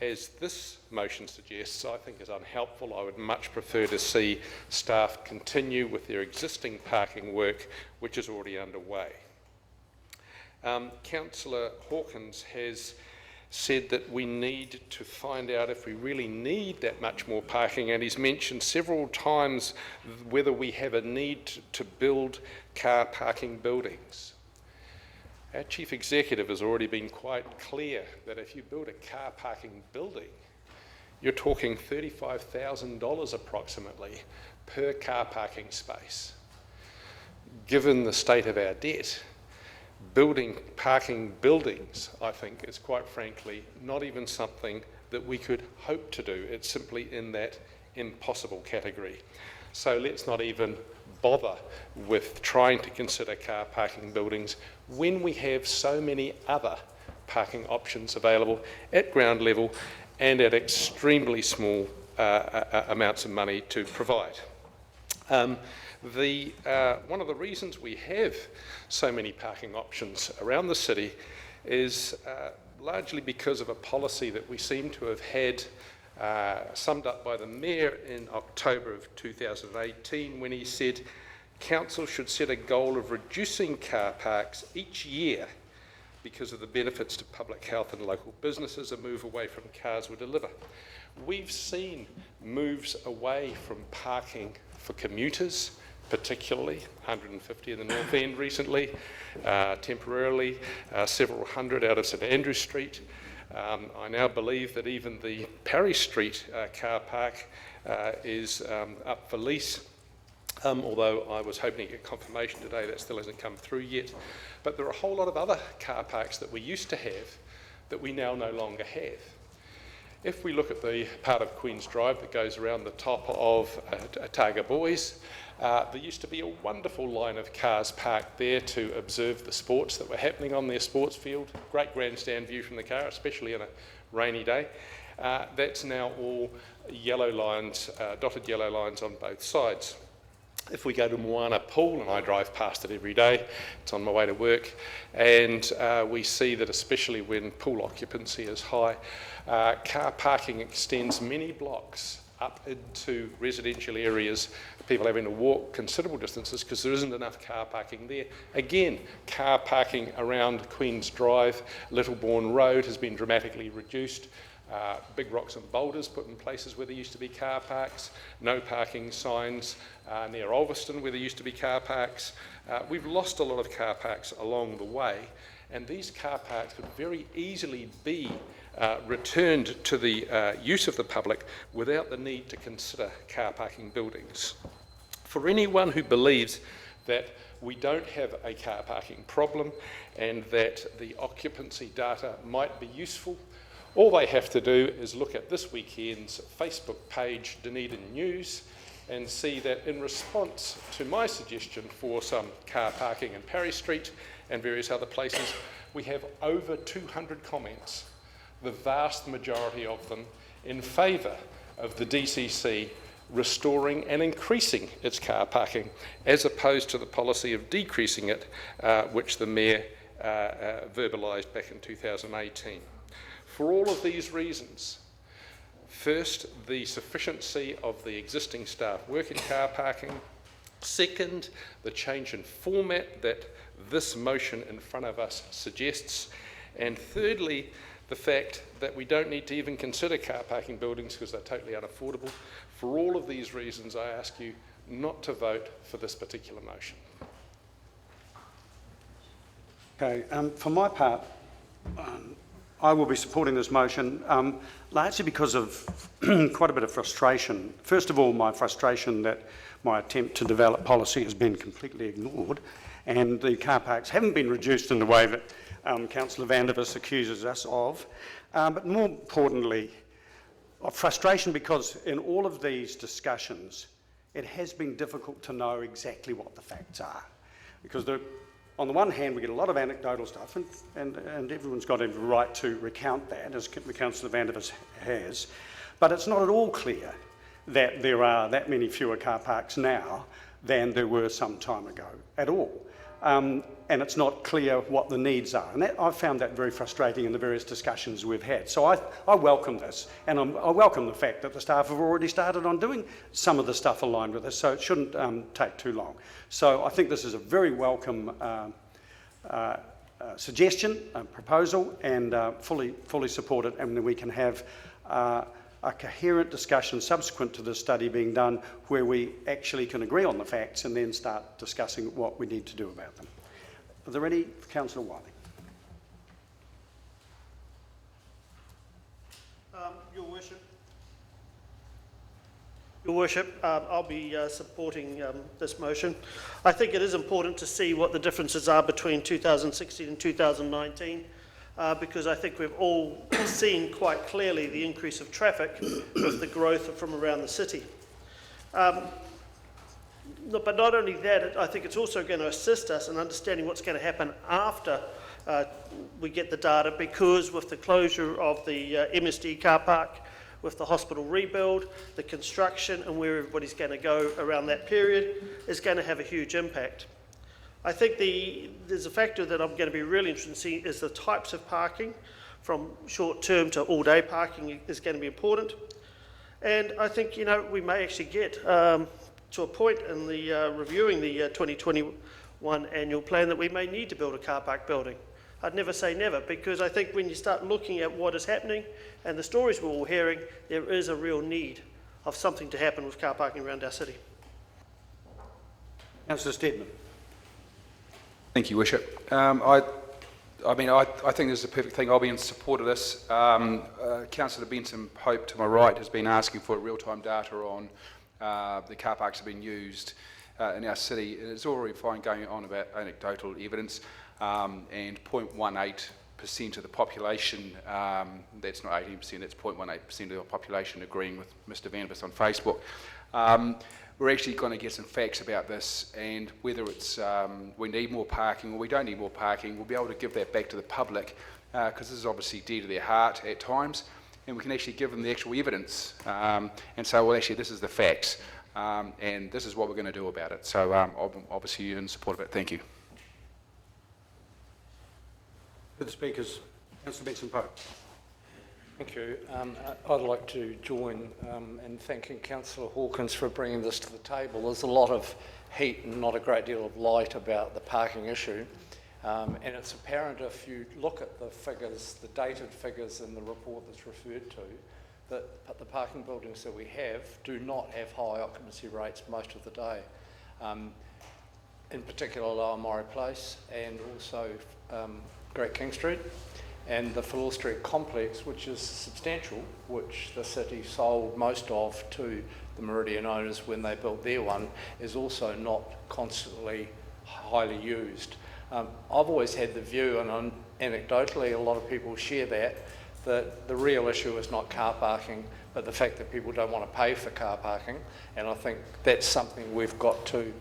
as this motion suggests, I think is unhelpful. I would much prefer to see staff continue with their existing parking work, which is already underway. Councillor Hawkins has said that we need to find out if we really need that much more parking, and he's mentioned several times whether we have a need to build car parking buildings. Our Chief Executive has already been quite clear that if you build a car parking building, you're talking $35,000 approximately per car parking space. Given the state of our debt, building parking buildings, I think, is quite frankly not even something that we could hope to do. It's simply in that impossible category. So let's not even bother with trying to consider car parking buildings when we have so many other parking options available at ground level and at extremely small amounts of money to provide. One of the reasons we have so many parking options around the city is largely because of a policy that we seem to have had summed up by the Mayor in October of 2018 when he said council should set a goal of reducing car parks each year because of the benefits to public health and local businesses a move away from cars will deliver. We've seen moves away from parking for commuters, particularly 150 in the North End recently, temporarily several hundred out of St Andrew Street. I now believe that even the Parry Street car park is up for lease, although I was hoping to get confirmation today that still hasn't come through yet. But there are a whole lot of other car parks that we used to have that we now no longer have. If we look at the part of Queen's Drive that goes around the top of Otago Boys, there used to be a wonderful line of cars parked there to observe the sports that were happening on their sports field. Great grandstand view from the car, especially on a rainy day. That's now all yellow lines, dotted yellow lines on both sides. If we go to Moana Pool, and I drive past it every day, it's on my way to work, and we see that especially when pool occupancy is high, car parking extends many blocks up into residential areas, people having to walk considerable distances because there isn't enough car parking there. Again, car parking around Queen's Drive, Littlebourne Road has been dramatically reduced. Big rocks and boulders put in places where there used to be car parks, no parking signs near Ulverston where there used to be car parks. We've lost a lot of car parks along the way, and these car parks could very easily be returned to the use of the public without the need to consider car parking buildings. For anyone who believes that we don't have a car parking problem and that the occupancy data might be useful, all they have to do is look at this weekend's Facebook page, Dunedin News, and see that in response to my suggestion for some car parking in Parry Street and various other places, we have over 200 comments, the vast majority of them in favour of the DCC restoring and increasing its car parking, as opposed to the policy of decreasing it, which the Mayor verbalised back in 2018. For all of these reasons, first, the sufficiency of the existing staff working car parking. Second, the change in format that this motion in front of us suggests. And thirdly, the fact that we don't need to even consider car parking buildings because they're totally unaffordable. For all of these reasons, I ask you not to vote for this particular motion. Okay, for my part, I will be supporting this motion largely because of quite a bit of frustration. First of all, my frustration that my attempt to develop policy has been completely ignored and the car parks haven't been reduced in the way that Councillor Vandervis accuses us of. But more importantly, frustration because in all of these discussions, it has been difficult to know exactly what the facts are. Because on the one hand, we get a lot of anecdotal stuff, and everyone's got every right to recount that, as Councillor Vandervis has, but it's not at all clear that there are that many fewer car parks now than there were some time ago at all. And it's not clear what the needs are. And I've found that very frustrating in the various discussions we've had. So I welcome this, and I welcome the fact that the staff have already started on doing some of the stuff aligned with this, so it shouldn't take too long. So I think this is a very welcome suggestion, proposal, and fully support it, and then we can have a coherent discussion subsequent to this study being done where we actually can agree on the facts and then start discussing what we need to do about them. Are there any? Councillor Wiley. Your Worship, I'll be supporting this motion. I think it is important to see what the differences are between 2016 and 2019. Because I think we've all seen quite clearly the increase of traffic with the growth from around the city. But not only that, I think it's also going to assist us in understanding what's going to happen after we get the data, because with the closure of the MSD car park, with the hospital rebuild, the construction and where everybody's going to go around that period is going to have a huge impact. I think there's a factor that I'm going to be really interested in seeing is the types of parking, from short-term to all-day parking is going to be important. And I think, you know, we may actually get to a point in the reviewing the 2021 annual plan that we may need to build a car park building. I'd never say never, because I think when you start looking at what is happening and the stories we're all hearing, there is a real need of something to happen with car parking around our city. Councillor Steadman. Thank you, Worship. I think this is a perfect thing. I'll be in support of this. Councillor Benson Pope, to my right, has been asking for real-time data on the car parks that have been used in our city. It's already fine going on about anecdotal evidence, and 0.18% of the population, that's not 18%, that's 0.18% of the population agreeing with Mr. Vandervis on Facebook. We're actually going to get some facts about this, and whether it's we need more parking or we don't need more parking, we'll be able to give that back to the public, because this is obviously dear to their heart at times, and we can actually give them the actual evidence and say, well, actually, this is the facts, and this is what we're going to do about it. So I'm obviously in support of it. Thank you. To the speakers, Councillor Benson Pope. Thank you. I'd like to join in thanking Councillor Hawkins for bringing this to the table. There's a lot of heat and not a great deal of light about the parking issue. And it's apparent if you look at the figures, the dated figures in the report that's referred to, that the parking buildings that we have do not have high occupancy rates most of the day. In particular, Lower Maury Place and also Great King Street. And the Fuller Street complex, which is substantial, which the city sold most of to the Meridian owners when they built their one, is also not constantly highly used. I've always had the view, and anecdotally a lot of people share that the real issue is not car parking, but the fact that people don't want to pay for car parking. And I think that's something we've got to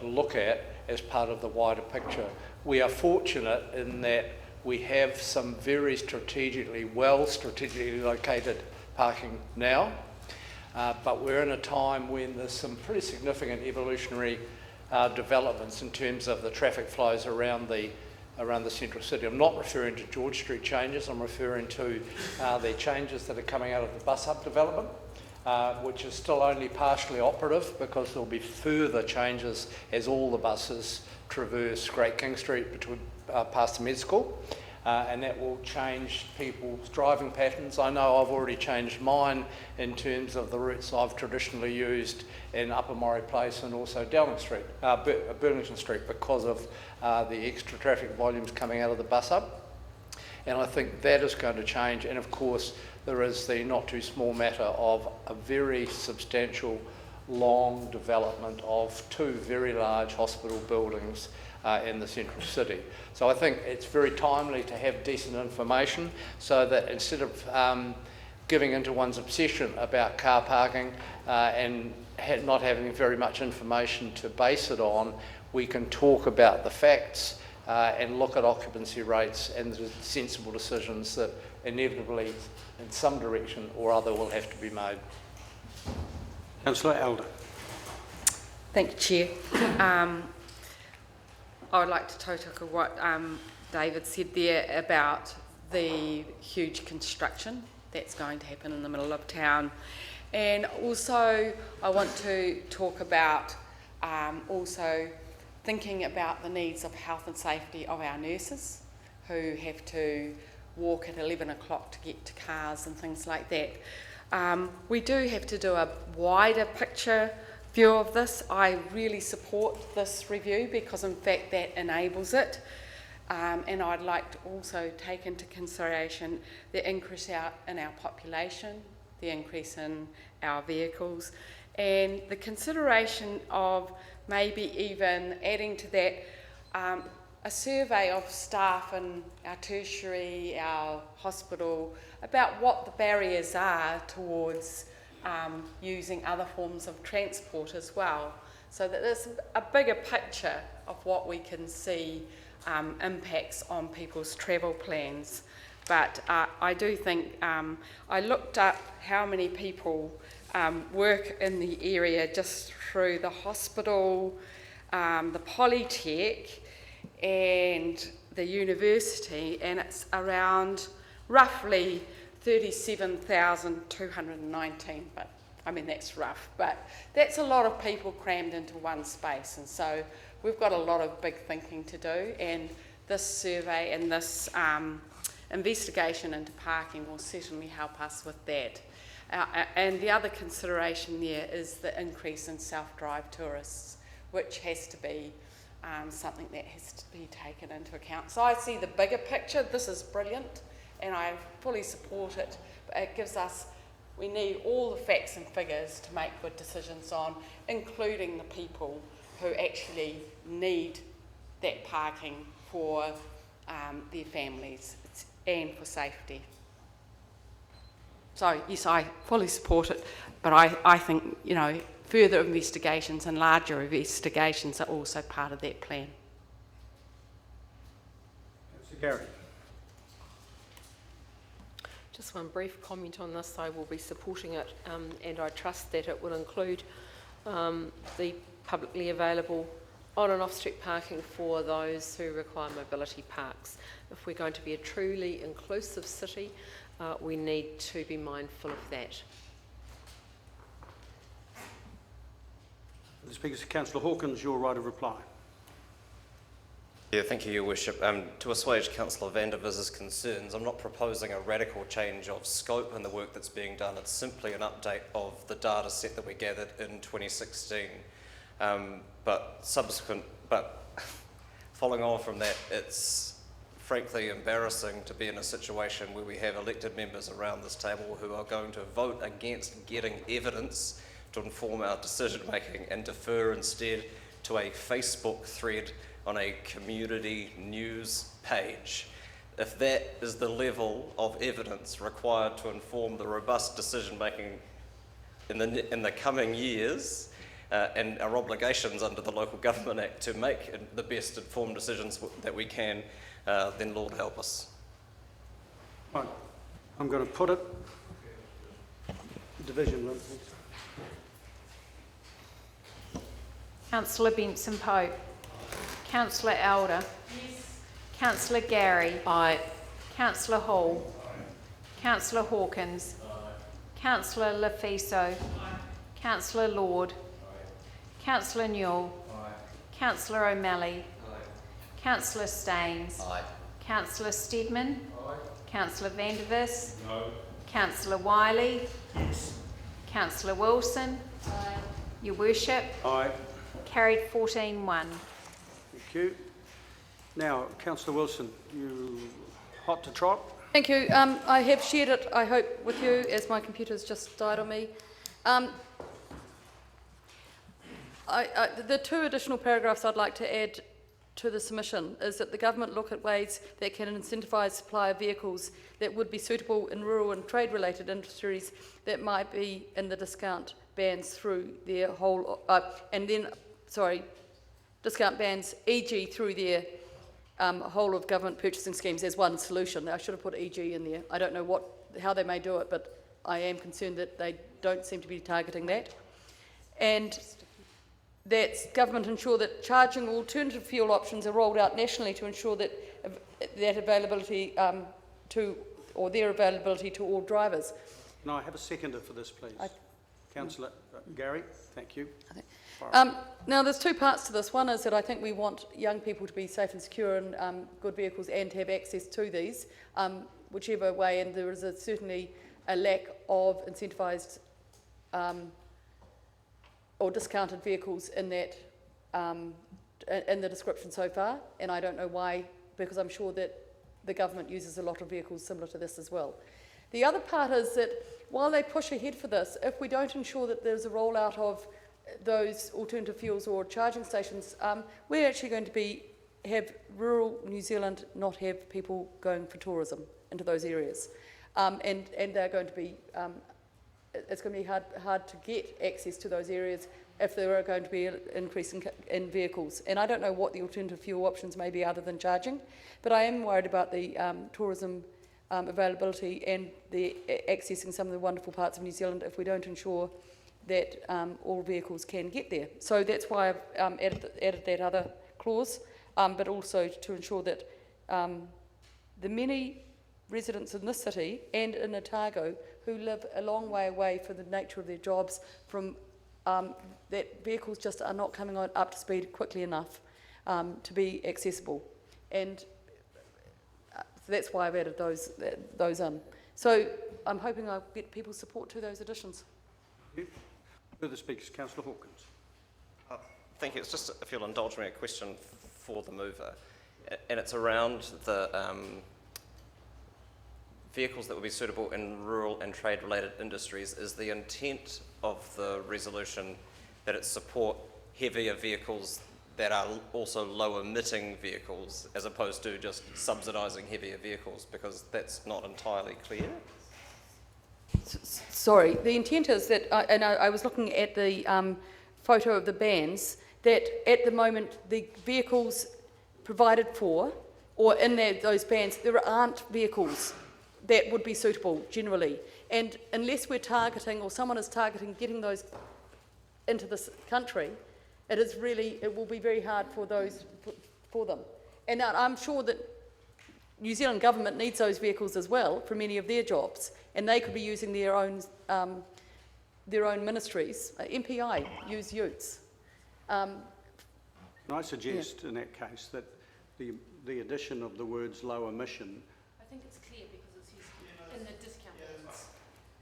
look at as part of the wider picture. We are fortunate in that we have some very strategically located parking now, but we're in a time when there's some pretty significant evolutionary developments in terms of the traffic flows around the central city. I'm not referring to George Street changes, I'm referring to the changes that are coming out of the bus hub development, which is still only partially operative because there'll be further changes as all the buses traverse Great King Street between, past the med school, and that will change people's driving patterns. I know I've already changed mine in terms of the routes I've traditionally used in Upper Murray Place and also Dowling Street, Burlington Street, because of the extra traffic volumes coming out of the bus hub. And I think that is going to change. And of course, there is the not too small matter of a very substantial long development of two very large hospital buildings in the central city. So I think it's very timely to have decent information so that instead of giving into one's obsession about car parking and not having very much information to base it on, we can talk about the facts and look at occupancy rates and the sensible decisions that inevitably in some direction or other will have to be made. Councillor Elder. Thank you, Chair. I would like to toe-tucker what David said there about the huge construction that's going to happen in the middle of town. And also I want to talk about also thinking about the needs of health and safety of our nurses who have to walk at 11 o'clock to get to cars and things like that. We do have to do a wider picture view of this. I really support this review because in fact that enables it. And I'd like to also take into consideration the increase in our population, the increase in our vehicles, and the consideration of maybe even adding to that a survey of staff in our tertiary, our hospital, about what the barriers are towards using other forms of transport as well, so that there's a bigger picture of what we can see impacts on people's travel plans. But I do think, I looked up how many people work in the area just through the hospital, the Polytech and the university, and it's around roughly 37,219, but I mean that's rough, but that's a lot of people crammed into one space, and so we've got a lot of big thinking to do, and this survey and this investigation into parking will certainly help us with that. And the other consideration there is the increase in self-drive tourists, which has to be something that has to be taken into account. So I see the bigger picture. This is brilliant, and I fully support it, but it gives us, we need all the facts and figures to make good decisions on, including the people who actually need that parking for their families and for safety. So yes, I fully support it, but I think, you know, further investigations and larger investigations are also part of that plan. Gary. Just one brief comment on this. I will be supporting it, and I trust that it will include the publicly available on and off-street parking for those who require mobility parks. If we're going to be a truly inclusive city, we need to be mindful of that. The Speaker, Councillor Hawkins, your right of reply. Yeah, thank you, Your Worship. To assuage Councillor van der Vis's concerns, I'm not proposing a radical change of scope in the work that's being done. It's simply an update of the data set that we gathered in 2016. But following on from that, it's frankly embarrassing to be in a situation where we have elected members around this table who are going to vote against getting evidence to inform our decision making and defer instead to a Facebook thread on a community news page. If that is the level of evidence required to inform the robust decision making in the coming years, and our obligations under the Local Government Act to make the best informed decisions that we can, then Lord help us. Right. I'm going to put it. Division room, please. Councillor Benson Pope. Councillor Elder. Councillor Gary. Aye. Councillor Hall. Councillor Hawkins. Councillor Lafiso. Councillor Lord. Councillor Newell. Councillor O'Malley. Councillor Staines. Aye. Councillor Steadman. Councillor van der Vis. No. Councillor Wiley. Yes. Councillor Wilson. Your Worship. Aye. Carried 14-1. Thank you. Now, Councillor Wilson, you hot to trot? Thank you. I have shared it, I hope, with you, as my computer's just died on me. The two additional paragraphs I'd like to add to the submission is that the government look at ways that can incentivise supply of vehicles that would be suitable in rural and trade-related industries that might be in the discount bans through their whole, discount bans, e.g. through their whole of government purchasing schemes as one solution. I should have put e.g. in there. I don't know how they may do it, but I am concerned that they don't seem to be targeting that. And that government ensure that charging alternative fuel options are rolled out nationally to ensure that availability their availability to all drivers. Can I have a seconder for this, please? Councillor Gary, thank you. Now, there's two parts to this. One is that I think we want young people to be safe and secure in good vehicles and have access to these, whichever way, and there is certainly a lack of incentivised or discounted vehicles in that in the description so far, and I don't know why, because I'm sure that the government uses a lot of vehicles similar to this as well. The other part is that while they push ahead for this, if we don't ensure that there's a rollout of those alternative fuels or charging stations, we're actually going to have rural New Zealand not have people going for tourism into those areas, and they're going to be it's going to be hard to get access to those areas if there are going to be an increase in vehicles. And I don't know what the alternative fuel options may be other than charging, but I am worried about the tourism availability and the accessing some of the wonderful parts of New Zealand if we don't ensure that all vehicles can get there. So that's why I've added that other clause, but also to ensure that the many residents in this city and in Otago who live a long way away for the nature of their jobs from that vehicles just are not coming up to speed quickly enough to be accessible. And so that's why I've added those in. So I'm hoping I'll get people's support to those additions. Further speakers, Councillor Hawkins. Thank you. It's just, if you'll indulge me, a question for the mover, and it's around the vehicles that would be suitable in rural and trade-related industries. Is the intent of the resolution that it support heavier vehicles that are also low-emitting vehicles, as opposed to just subsidising heavier vehicles? Because that's not entirely clear. Sorry, the intent is that, I was looking at the photo of the bans, that at the moment the vehicles provided for, or in those bans, there aren't vehicles that would be suitable generally. And unless we're targeting, or someone is targeting getting those into this country, it will be very hard for them. And I'm sure that New Zealand government needs those vehicles as well for many of their jobs, and they could be using their own ministries. MPI use utes. Can I suggest in that case that the addition of the words low emission? I think it's clear because it's used in the discount bans.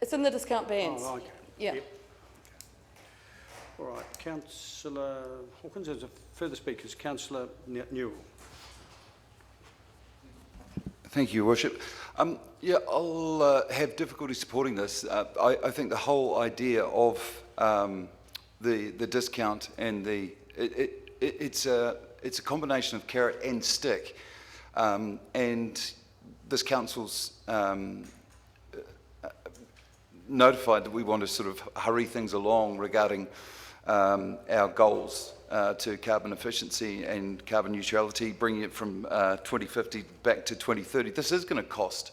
It's in the discount bans. Oh, okay. Yeah. Yep. All right, Councillor Hawkins. There's a further speakers. Councillor Newell. Thank you, Your Worship. I'll have difficulty supporting this. I think the whole idea of the discount and it's a combination of carrot and stick, and this council's notified that we want to sort of hurry things along regarding our goals to carbon efficiency and carbon neutrality, bringing it from 2050 back to 2030. This is going to cost.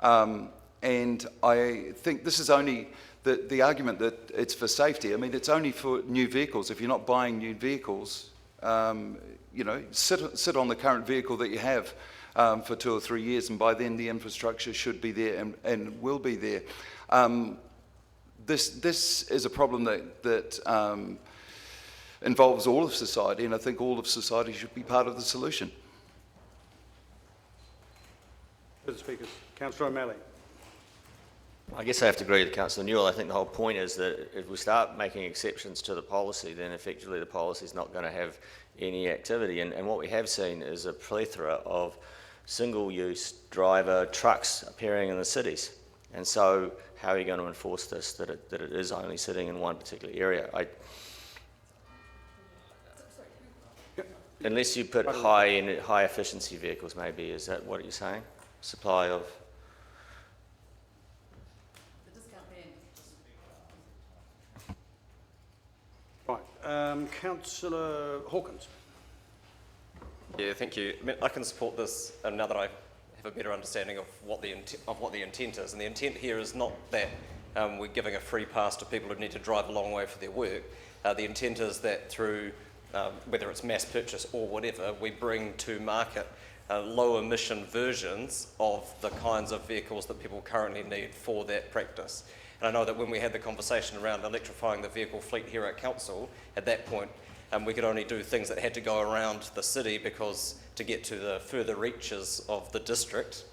And I think this is only the argument that it's for safety. I mean, it's only for new vehicles. If you're not buying new vehicles, you know, sit on the current vehicle that you have for 2 or 3 years, and by then the infrastructure should be there and will be there. This is a problem that involves all of society, and I think all of society should be part of the solution. Further speakers. Councillor O'Malley. I guess I have to agree with Councillor Newell. I think the whole point is that if we start making exceptions to the policy, then effectively the policy is not going to have any activity. And what we have seen is a plethora of single-use driver trucks appearing in the cities. And so how are you going to enforce this, that it is only sitting in one particular area? Unless you put high efficiency vehicles, maybe, is that what you're saying? Supply of... Right, Councillor Hawkins. Yeah, thank you. I mean, I can support this now that I have a better understanding of what the intent is. And the intent here is not that we're giving a free pass to people who need to drive a long way for their work. The intent is that through, whether it's mass purchase or whatever, we bring to market low emission versions of the kinds of vehicles that people currently need for that practice. And I know that when we had the conversation around electrifying the vehicle fleet here at Council, at that point, we could only do things that had to go around the city because to get to the further reaches of the district,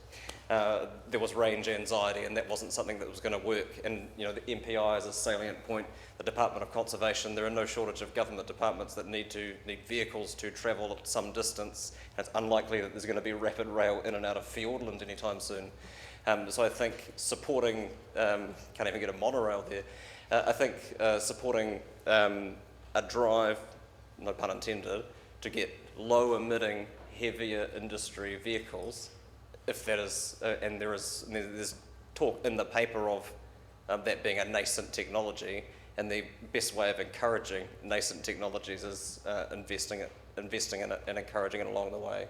there was range anxiety, and that wasn't something that was going to work. And you know, the MPI is a salient point. The Department of Conservation, there are no shortage of government departments that need vehicles to travel some distance. And it's unlikely that there's going to be rapid rail in and out of Fiordland anytime soon. So I think supporting, can't even get a monorail there, I think supporting a drive, no pun intended, to get low emitting, heavier industry vehicles, if that is, and there's talk in the paper of that being a nascent technology, and the best way of encouraging nascent technologies is investing in it and encouraging it along the way.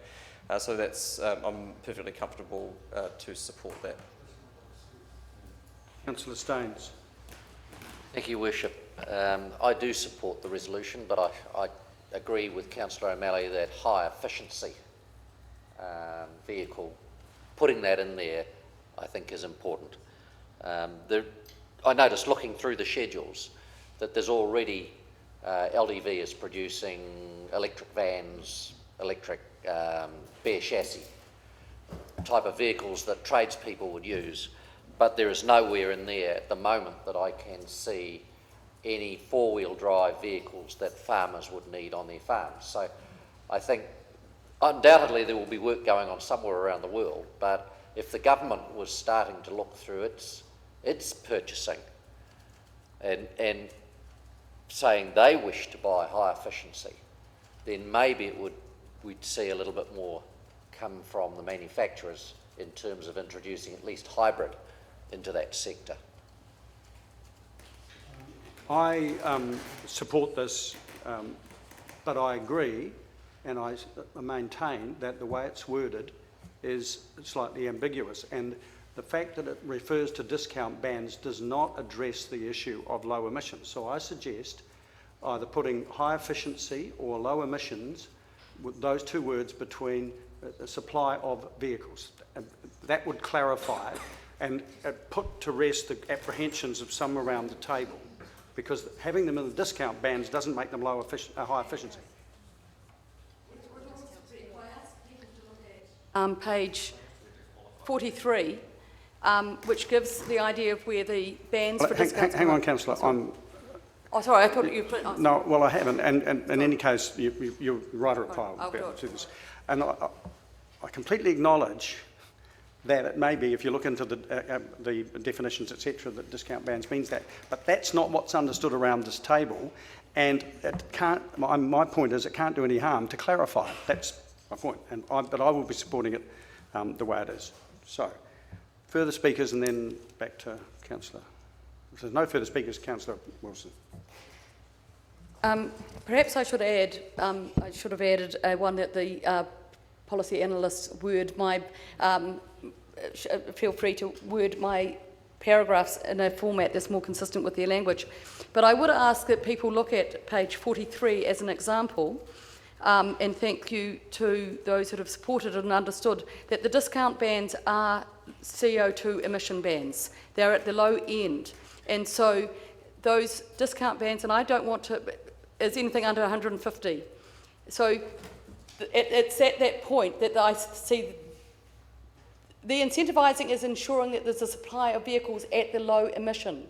So that's, I'm perfectly comfortable to support that. Councillor Staines. Thank you, Worship. I do support the resolution, but I agree with Councillor O'Malley that high efficiency vehicle, putting that in there, I think is important. I noticed looking through the schedules that there's already, LDV is producing electric vans, electric bare chassis type of vehicles that tradespeople would use, but there is nowhere in there at the moment that I can see any four-wheel drive vehicles that farmers would need on their farms. So I think undoubtedly there will be work going on somewhere around the world, but if the government was starting to look through its purchasing and saying they wish to buy high efficiency, then maybe we'd see a little bit more come from the manufacturers in terms of introducing at least hybrid into that sector. I support this, but I agree and I maintain that the way it's worded is slightly ambiguous, and the fact that it refers to discount bans does not address the issue of low emissions. So I suggest either putting high efficiency or low emissions with those two words between the supply of vehicles. That would clarify and put to rest the apprehensions of some around the table, because having them in the discount bans doesn't make them high efficiency. Page 43, which gives the idea of where the bans for discounts... Hang on, Councillor. Oh, sorry, I thought you put... No, well, I haven't, and in any case, you're right or reply to this. And I completely acknowledge that it may be, if you look into the definitions, etc., that discount bans means that, but that's not what's understood around this table, and it can't. My point is, it can't do any harm to clarify it. That's my point, but I will be supporting it the way it is. So, further speakers, and then back to Councillor. If there's no further speakers, Councillor Wilson. Perhaps I should add, I should have added one that the policy analysts word my, feel free to word my paragraphs in a format that's more consistent with their language. But I would ask that people look at page 43 as an example, and thank you to those that have supported and understood that the discount bands are CO2 emission bands. They're at the low end. And so those discount bands, and I don't want to, is anything under 150. So it's at that point that I see the incentivising is ensuring that there's a supply of vehicles at the low emission.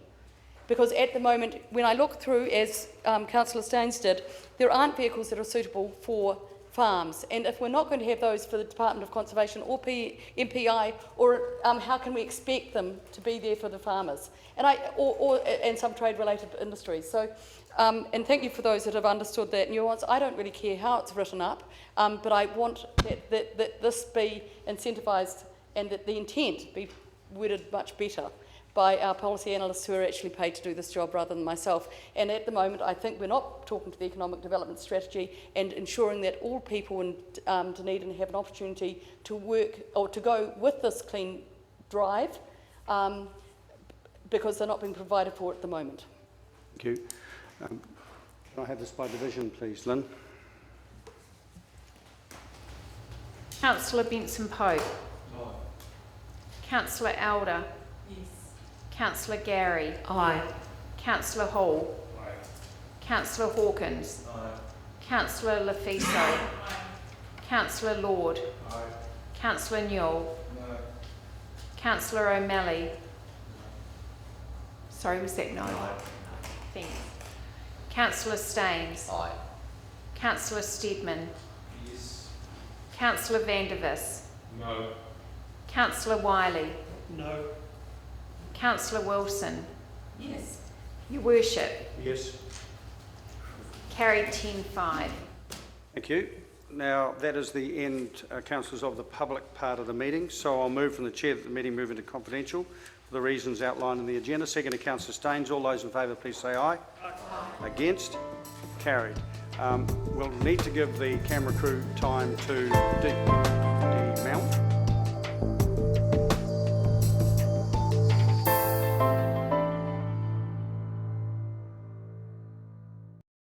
Because at the moment, when I look through, as Councillor Staines did, there aren't vehicles that are suitable for farms. And if we're not going to have those for the Department of Conservation or MPI, or how can we expect them to be there for the farmers? And and some trade-related industries. So, and thank you for those that have understood that nuance. I don't really care how it's written up, but I want that this be incentivised and that the intent be worded much better by our policy analysts who are actually paid to do this job rather than myself. And at the moment, I think we're not talking to the economic development strategy and ensuring that all people in Dunedin have an opportunity to work or to go with this clean drive because they're not being provided for at the moment. Thank you. Can I have this by division, please, Lynn? Councillor Benson-Pope. No. Councillor Elder. Yes. Councillor Gary. Aye. Councillor Hall. Aye. Councillor Hawkins. Aye. Councillor Lafiso. Councillor Lord. Aye. Councillor Newell. No. Councillor O'Malley. Sorry, was that no? Thanks. Councillor Staines. Aye. Councillor Steedman. Yes. Councillor Vandervis. No. Councillor Wiley. No. Councillor Wilson. Yes. Your Worship. Yes. Carried 10-5. Thank you. Now, that is the end, councillors, of the public part of the meeting. So I'll move from the chair that the meeting move into confidential for the reasons outlined in the agenda. Second to Councillor Staines. All those in favour, please say aye. Aye. Against? Carried. We'll need to give the camera crew time to demount.